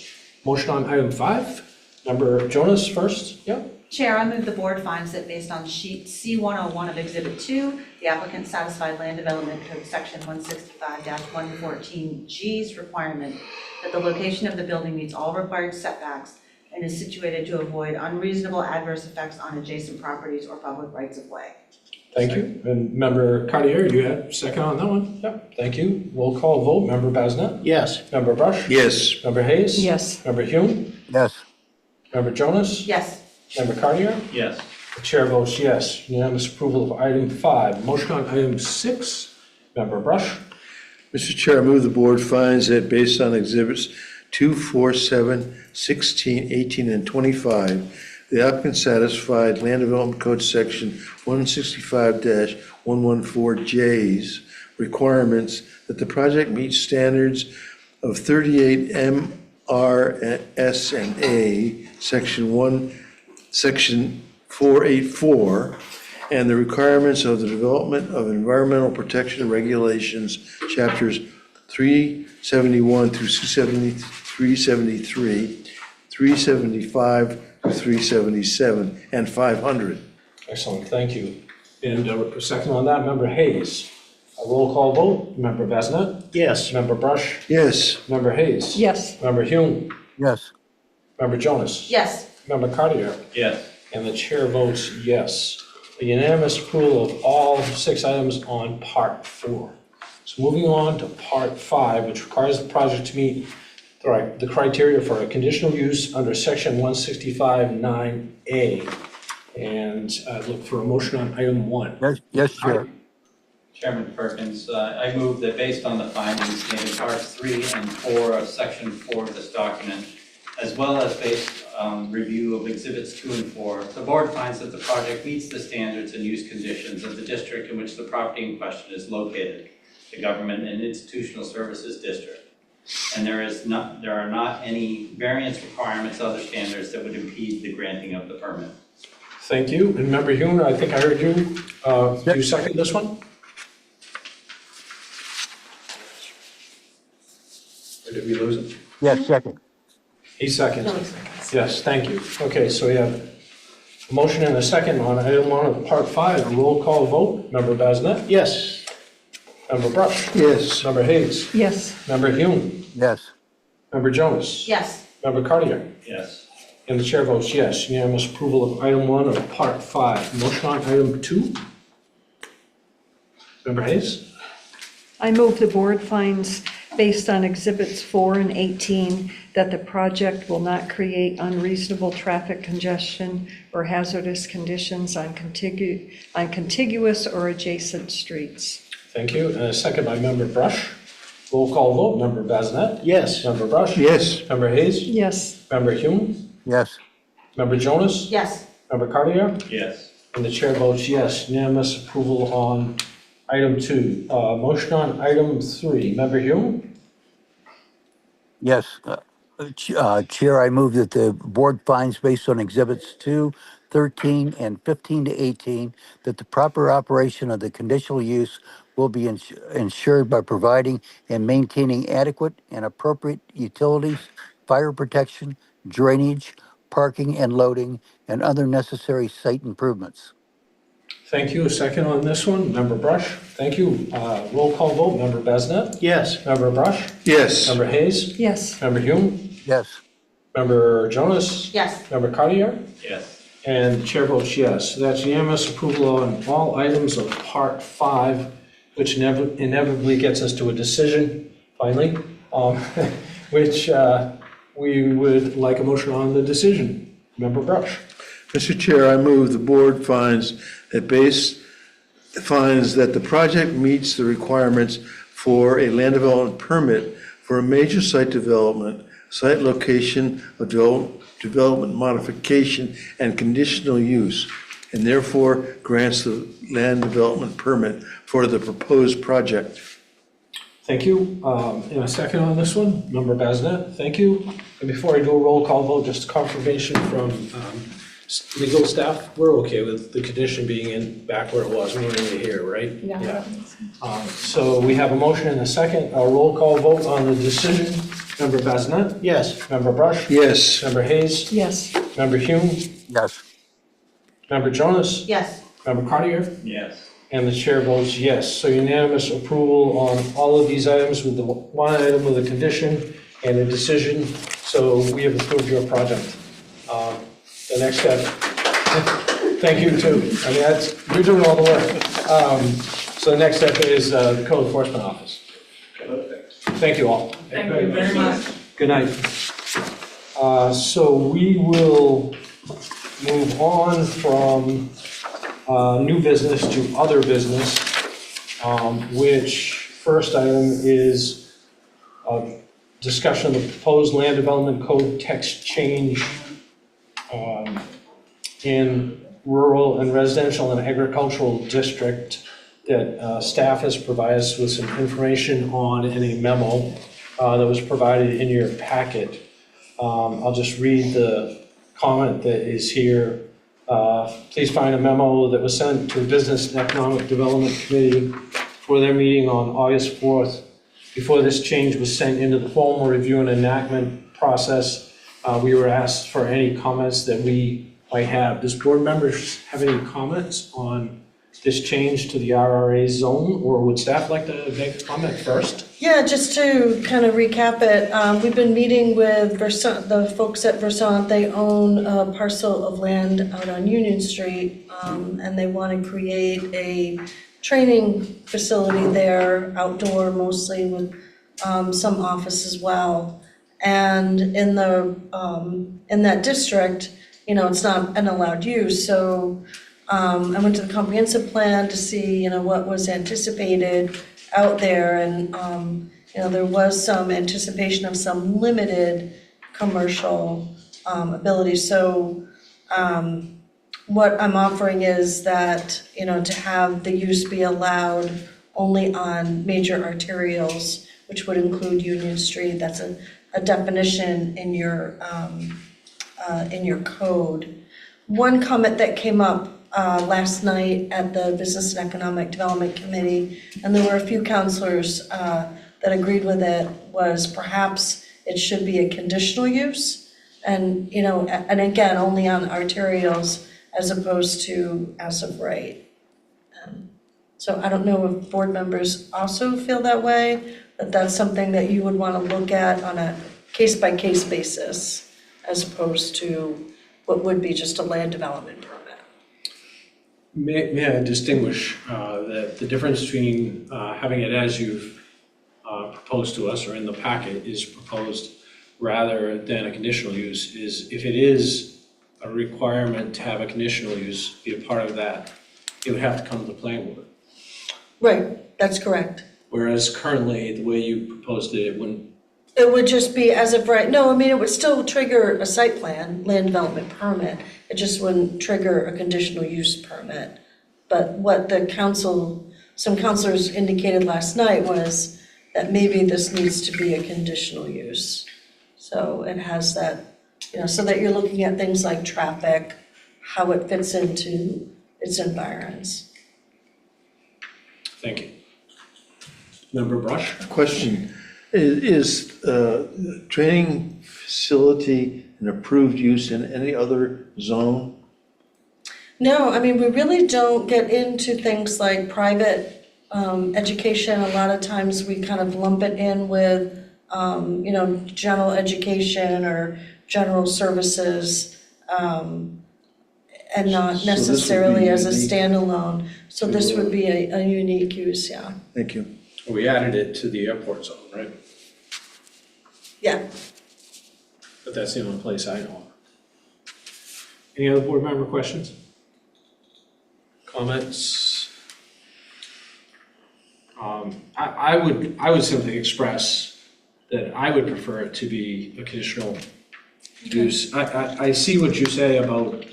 [SPEAKER 2] Motion on item 5. Member Jonas first? Yep.
[SPEAKER 8] Chair, I move the board finds that based on sheet C101 of Exhibit 2, the applicant satisfied Land Development Code Section 165-114G's requirement that the location of the building meets all required setbacks and is situated to avoid unreasonable adverse effects on adjacent properties or public rights of way.
[SPEAKER 2] Thank you. And Member Cartier, you had a second on that one? Yep, thank you. Roll call vote. Member Basnet?
[SPEAKER 3] Yes.
[SPEAKER 2] Member Brush?
[SPEAKER 4] Yes.
[SPEAKER 2] Member Hayes?
[SPEAKER 11] Yes.
[SPEAKER 2] Member Hume?
[SPEAKER 5] Yes.
[SPEAKER 2] Member Jonas?
[SPEAKER 8] Yes.
[SPEAKER 2] Member Cartier?
[SPEAKER 7] Yes.
[SPEAKER 2] The chair votes yes. Unanimous approval of item 5. Motion on item 6. Member Brush?
[SPEAKER 4] Mr. Chair, I move the board finds that based on exhibits 2, 4, 7, 16, 18, and 25, the applicant satisfied Land Development Code Section 165-114J's requirements that the project meets standards of 38 MRS&A, Section 484, and the requirements of the Development of Environmental Protection Regulations, Chapters 371 through 373, 375 through 377, and 500.
[SPEAKER 2] Excellent, thank you. And a second on that, Member Hayes. A roll call vote. Member Basnet?
[SPEAKER 3] Yes.
[SPEAKER 2] Member Brush?
[SPEAKER 4] Yes.
[SPEAKER 2] Member Hayes?
[SPEAKER 11] Yes.
[SPEAKER 2] Member Hume?
[SPEAKER 5] Yes.
[SPEAKER 2] Member Jonas?
[SPEAKER 8] Yes.
[SPEAKER 2] Member Cartier?
[SPEAKER 7] Yes.
[SPEAKER 2] And the chair votes yes. A unanimous approval of all 6 items on Part 4. So moving on to Part 5, which requires the project to meet the criteria for a conditional use under Section 165-9A. And I'd look for a motion on item 1.
[SPEAKER 5] Yes, yes, Chair.
[SPEAKER 7] Chairman Perkins, I move that based on the findings made in parts 3 and 4 of section 4 of this document, as well as based on review of exhibits 2 and 4, the board finds that the project meets the standards and use conditions of the district in which the property in question is located, the Government and Institutional Services District. And there are not any variance requirements, other standards that would impede the granting of the permit.
[SPEAKER 2] Thank you. And Member Hume, I think I heard you. Do you second this one? Or did we lose it?
[SPEAKER 5] Yes, second.
[SPEAKER 2] He seconds. Yes, thank you. Okay, so we have a motion and a second on item 1 of Part 5. A roll call vote. Member Basnet?
[SPEAKER 3] Yes.
[SPEAKER 2] Member Brush?
[SPEAKER 4] Yes.
[SPEAKER 2] Member Hayes?
[SPEAKER 11] Yes.
[SPEAKER 2] Member Hume?
[SPEAKER 5] Yes.
[SPEAKER 2] Member Jonas?
[SPEAKER 8] Yes.
[SPEAKER 2] Member Cartier?
[SPEAKER 7] Yes.
[SPEAKER 2] And the chair votes yes. Unanimous approval of item 1 of Part 5. Motion on item 2. Member Hayes?
[SPEAKER 11] I move the board finds, based on exhibits 4 and 18, that the project will not create unreasonable traffic congestion or hazardous conditions on contiguous or adjacent streets.
[SPEAKER 2] Thank you. And a second by Member Brush. Roll call vote. Member Basnet?
[SPEAKER 3] Yes.
[SPEAKER 2] Member Brush?
[SPEAKER 4] Yes.
[SPEAKER 2] Member Hayes?
[SPEAKER 11] Yes.
[SPEAKER 2] Member Hume?
[SPEAKER 5] Yes.
[SPEAKER 2] Member Jonas?
[SPEAKER 8] Yes.
[SPEAKER 2] Member Cartier?
[SPEAKER 7] Yes.
[SPEAKER 2] And the chair votes yes. Unanimous approval on item 2. Motion on item 3. Member Hume?
[SPEAKER 5] Yes. Chair, I move that the board finds based on exhibits 2, 13, and 15 to 18, that the proper operation of the conditional use will be ensured by providing and maintaining adequate and appropriate utilities, fire protection, drainage, parking and loading, and other necessary site improvements.
[SPEAKER 2] Thank you. A second on this one. Member Brush? Thank you. Roll call vote. Member Basnet?
[SPEAKER 3] Yes.
[SPEAKER 2] Member Brush?
[SPEAKER 4] Yes.
[SPEAKER 2] Member Hayes?
[SPEAKER 11] Yes.
[SPEAKER 2] Member Hume?
[SPEAKER 5] Yes.
[SPEAKER 2] Member Jonas?
[SPEAKER 8] Yes.
[SPEAKER 2] Member Cartier?
[SPEAKER 7] Yes.
[SPEAKER 2] And the chair votes yes. That's unanimous approval on all items of Part 5, which inevitably gets us to a decision, finally, which we would like a motion on the decision. Member Brush?
[SPEAKER 4] Mr. Chair, I move the board finds that the project meets the requirements for a land development permit for a major site development, site location of development modification and conditional use, and therefore grants the land development permit for the proposed project.
[SPEAKER 2] Thank you. And a second on this one, Member Basnet, thank you. And before I do a roll call vote, just confirmation from legal staff, we're okay with the condition being in back where it was, we weren't even here, right? Yeah. So we have a motion and a second, a roll call vote on the decision. Member Basnet?
[SPEAKER 3] Yes.
[SPEAKER 2] Member Brush?
[SPEAKER 4] Yes.
[SPEAKER 2] Member Hayes?
[SPEAKER 11] Yes.
[SPEAKER 2] Member Hume?
[SPEAKER 5] Yes.
[SPEAKER 2] Member Jonas?
[SPEAKER 8] Yes.
[SPEAKER 2] Member Cartier?
[SPEAKER 7] Yes.
[SPEAKER 2] And the chair votes yes. So unanimous approval on all of these items with the one item with a condition and a decision. So we have approved your project. The next step, thank you too. I mean, you're doing all the work. So the next step is the code enforcement office. Thank you all.
[SPEAKER 12] Thank you very much.
[SPEAKER 2] Good night. So we will move on from new business to other business, which first item is a discussion of the proposed land development code text change in rural and residential and agricultural district that staff has provided us with some information on in a memo that was provided in your packet. I'll just read the comment that is here. Please find a memo that was sent to the Business and Economic Development Committee for their meeting on August 4th. Before this change was sent into the formal review and enactment process, we were asked for any comments that we might have. Does board members have any comments on this change to the RRA zone, or would staff like to make a comment first?
[SPEAKER 6] Yeah, just to kind of recap it, we've been meeting with the folks at Versant. They own a parcel of land out on Union Street, and they want to create a training facility there, outdoor mostly, with some office as well. And in that district, it's not an allowed use, so I went to the comprehensive plan to see, what was anticipated out there, and, there was some anticipation of some limited commercial ability. So what I'm offering is that, to have the use be allowed only on major arterials, which would include Union Street. That's a definition in your code. One comment that came up last night at the Business and Economic Development Committee, and there were a few counselors that agreed with it, was perhaps it should be a conditional use, and and again, only on arterials as opposed to as of right. So I don't know if board members also feel that way, that that's something that you would want to look at on a case-by-case basis, as opposed to what would be just a land development permit.
[SPEAKER 2] May I distinguish that the difference between having it as you've proposed to us or in the packet is proposed rather than a conditional use is if it is a requirement to have a conditional use be a part of that, it would have to come to the planning board.
[SPEAKER 6] Right, that's correct.
[SPEAKER 2] Whereas currently, the way you proposed it, it wouldn't.
[SPEAKER 6] It would just be as of right. No, I mean, it would still trigger a site plan, land development permit. It just wouldn't trigger a conditional use permit. But what some counselors indicated last night was that maybe this needs to be a conditional use. So it has that, so that you're looking at things like traffic, how it fits into its environs.
[SPEAKER 2] Thank you. Member Brush?
[SPEAKER 4] Question, is training facility an approved use in any other zone?
[SPEAKER 6] No, I mean, we really don't get into things like private education. A lot of times we kind of lump it in with, general education or general services, and not necessarily as a standalone. So this would be a unique use, yeah.
[SPEAKER 4] Thank you.
[SPEAKER 2] We added it to the airport zone, right?
[SPEAKER 6] Yeah.
[SPEAKER 2] But that's the only place I know of. Any other board member questions? Comments? I would simply express that I would prefer it to be a conditional use. I see what you say about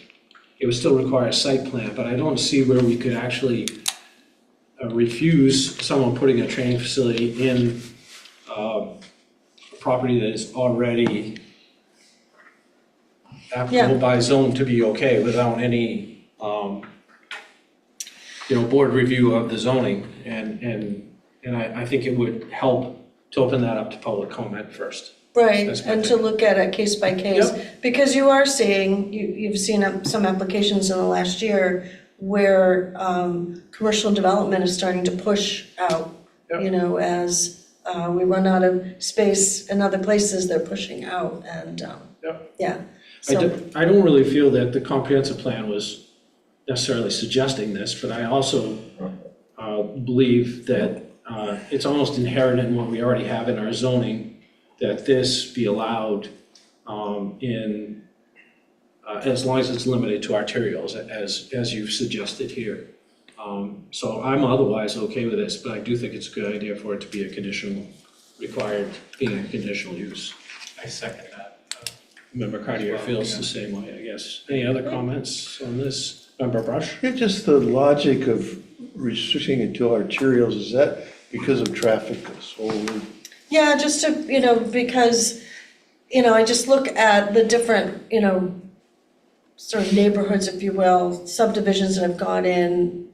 [SPEAKER 2] it would still require a site plan, but I don't see where we could actually refuse someone putting a training facility in a property that is already applicable by zone to be okay without any, board review of the zoning. And I think it would help to open that up to public comment first.
[SPEAKER 6] Right,
[SPEAKER 2] That's my
[SPEAKER 6] and to
[SPEAKER 2] thinking.
[SPEAKER 6] look at it case by case, because you are seeing, you've seen some applications in the last year where commercial development is starting to push out,
[SPEAKER 2] Yep.
[SPEAKER 6] you know, as we run out of space in other places, they're pushing out, and,
[SPEAKER 2] Yep.
[SPEAKER 6] yeah.
[SPEAKER 2] I
[SPEAKER 6] So,
[SPEAKER 2] I don't really feel that the comprehensive plan was necessarily suggesting this, but I also believe that it's almost inherent in what we already have in our zoning, that this be allowed in, as long as it's limited to arterials, as you've suggested here. So I'm otherwise okay with this, but I do think it's a good idea for it to be a conditional, required, being a conditional use.
[SPEAKER 7] I second that.
[SPEAKER 2] Member Cartier feels the same way, I guess. Any other comments on this? Member Brush?
[SPEAKER 4] Yeah, just the logic of restricting it to arterials, is that because of traffic solely?
[SPEAKER 6] yeah, just to, you know, because, you know, I just look at the different, you know, sort of neighborhoods, if you will, subdivisions that have gone in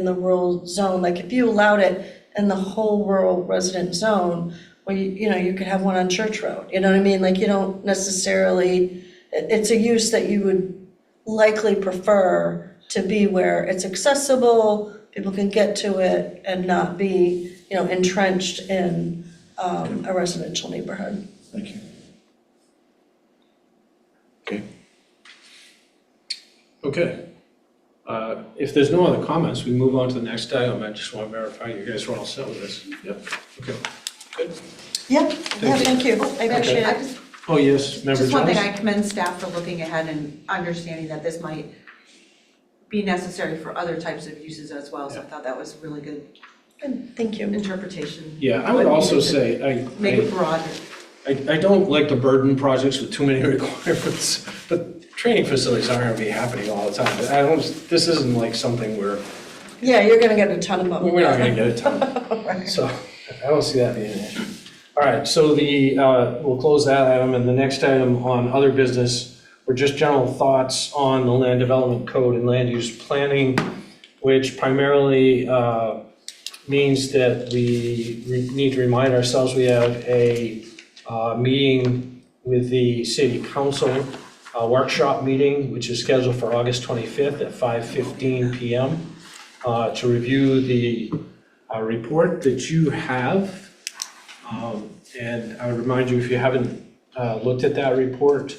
[SPEAKER 6] the rural zone. Like if you allowed it in the whole rural resident zone, well, you know, you could have one on Church Road, you know what I mean? Like you don't necessarily, it's a use that you would likely prefer to be where it's accessible, people can get to it and not be, you know, entrenched in a residential neighborhood.
[SPEAKER 4] Thank you. Okay.
[SPEAKER 2] Okay. If there's no other comments, we move on to the next item. I just want to verify you guys are all set with this. Yep. Okay. Good.
[SPEAKER 6] Yeah, thank you, I appreciate
[SPEAKER 8] I
[SPEAKER 6] it.
[SPEAKER 8] just,
[SPEAKER 2] Oh, yes, Member
[SPEAKER 8] just one thing,
[SPEAKER 2] Jones?
[SPEAKER 8] I commend staff for looking ahead and understanding that this might be necessary for other types of uses as well, so I thought that was really good
[SPEAKER 6] Thank you.
[SPEAKER 8] interpretation.
[SPEAKER 2] Yeah, I would also say,
[SPEAKER 8] Make it broader.
[SPEAKER 2] I don't like to burden projects with too many requirements, but training facilities aren't going to be happening all the time. This isn't like something where,
[SPEAKER 6] Yeah, you're gonna get a ton of them.
[SPEAKER 2] we're not going to get a ton. So I don't see that being an issue. All right, so we'll close that item, and the next item on other business were just general thoughts on the land development code and land use planning, which primarily means that we need to remind ourselves we have a meeting with the city council, a workshop meeting, which is scheduled for August 25th at 5:15 PM to review the report that you have. And I would remind you, if you haven't looked at that report,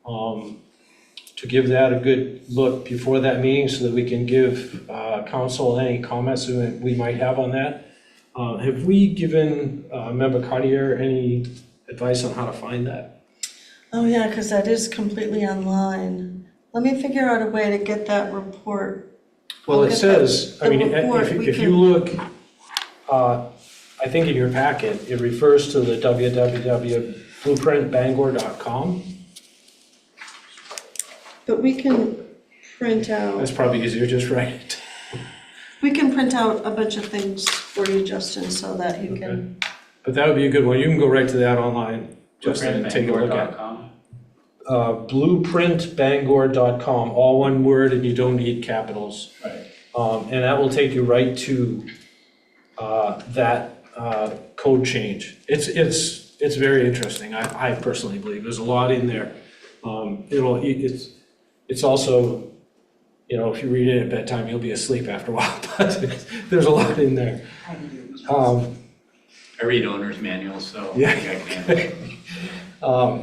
[SPEAKER 2] to give that a good look before that meeting so that we can give council any comments that we might have on that. Have we given Member Cartier any advice on how to find that?
[SPEAKER 6] Oh, yeah, because that is completely online. Let me figure out a way to get that report.
[SPEAKER 2] Well, it
[SPEAKER 6] Look at
[SPEAKER 2] says, I
[SPEAKER 6] the
[SPEAKER 2] mean,
[SPEAKER 6] report, we
[SPEAKER 2] if you
[SPEAKER 6] can-
[SPEAKER 2] look, I think in your packet, it refers to the www.blueprintbangor.com.
[SPEAKER 6] But we can print
[SPEAKER 2] That's
[SPEAKER 6] out,
[SPEAKER 2] probably easier, just write it.
[SPEAKER 6] we can print out a bunch of things for you, Justin, so that you can,
[SPEAKER 2] But that would be a good one. You can go right to that online, Justin, and take a look at it. Blueprintbangor.com, all one word, and you don't need capitals.
[SPEAKER 7] Right.
[SPEAKER 2] And that will take you right to that code change. It's very interesting, I personally believe. There's a lot in there. It's also, you know, if you read it at bedtime, you'll be asleep after a while, but there's a lot in there.
[SPEAKER 7] I read owner's manuals, so I
[SPEAKER 2] Yeah.
[SPEAKER 7] think I can handle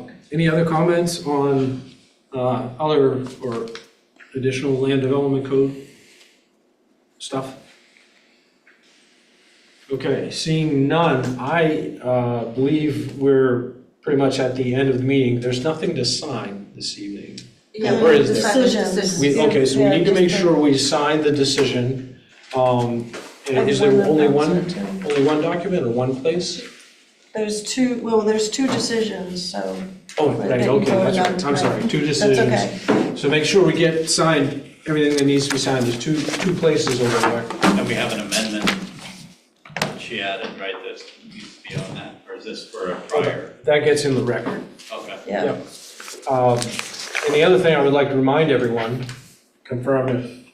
[SPEAKER 7] it.
[SPEAKER 2] Any other comments on other or additional land development code stuff? Okay, seeing none, I believe we're pretty much at the end of the meeting. There's nothing to sign this evening.
[SPEAKER 8] Yeah,
[SPEAKER 2] Where is
[SPEAKER 8] the
[SPEAKER 2] that?
[SPEAKER 6] Decisions.
[SPEAKER 2] Okay, so we
[SPEAKER 6] Yeah,
[SPEAKER 2] need to
[SPEAKER 6] just
[SPEAKER 2] make
[SPEAKER 6] the-
[SPEAKER 2] sure we sign the decision. And is there only one document or one place?
[SPEAKER 6] there's two decisions, so.
[SPEAKER 2] Oh,
[SPEAKER 6] Right,
[SPEAKER 2] right,
[SPEAKER 6] that you
[SPEAKER 2] okay,
[SPEAKER 6] voted
[SPEAKER 2] that's
[SPEAKER 6] on
[SPEAKER 2] right, I'm sorry,
[SPEAKER 6] tonight.
[SPEAKER 2] two
[SPEAKER 6] That's
[SPEAKER 2] decisions.
[SPEAKER 6] okay.
[SPEAKER 2] So make sure we get signed, everything that needs to be signed, there's two places over there.
[SPEAKER 7] And we have an amendment that she added, right, that needs to be on that, or is this for a prior?
[SPEAKER 2] That gets in the record.
[SPEAKER 7] Okay.
[SPEAKER 6] Yeah,
[SPEAKER 2] Yep. And the other thing I would like to remind everyone, confirm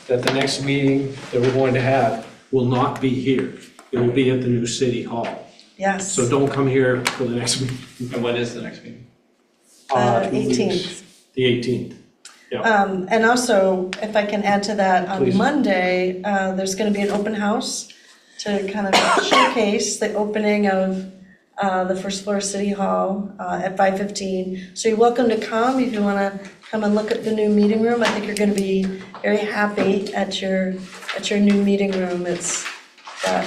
[SPEAKER 2] that the next meeting that we're going to have will not be here. It will be at the new city hall.
[SPEAKER 6] Yes.
[SPEAKER 2] So don't come here for the next meeting.
[SPEAKER 7] And when is the next meeting?
[SPEAKER 6] 18th.
[SPEAKER 2] The 18th.
[SPEAKER 6] And also, if I can add to that, on
[SPEAKER 2] Please.
[SPEAKER 6] Monday, there's going to be an open house to kind of showcase the opening of the first floor of City Hall at 5:15. So you're welcome to come if you want to come and look at the new meeting room. I think you're going to be very happy at your new meeting room. It's got,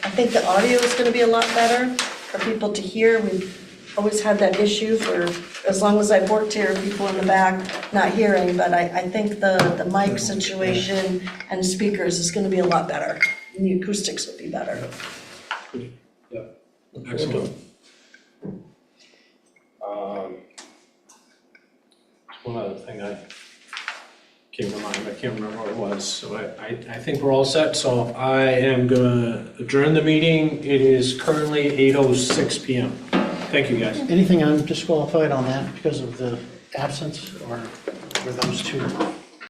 [SPEAKER 6] I think the audio is going to be a lot better for people to hear. We've always had that issue for as long as I've worked here, people in the back not hearing, but I think the mic situation and speakers is gonna be a lot better. And the acoustics will be better.
[SPEAKER 2] Excellent. One other thing I came to mind, I can't remember what it was, so I think we're all set, so I am gonna adjourn the meeting. It is currently 8:06 PM. Thank you, guys.
[SPEAKER 3] Anything I'm disqualified on that because of the absence, or were those two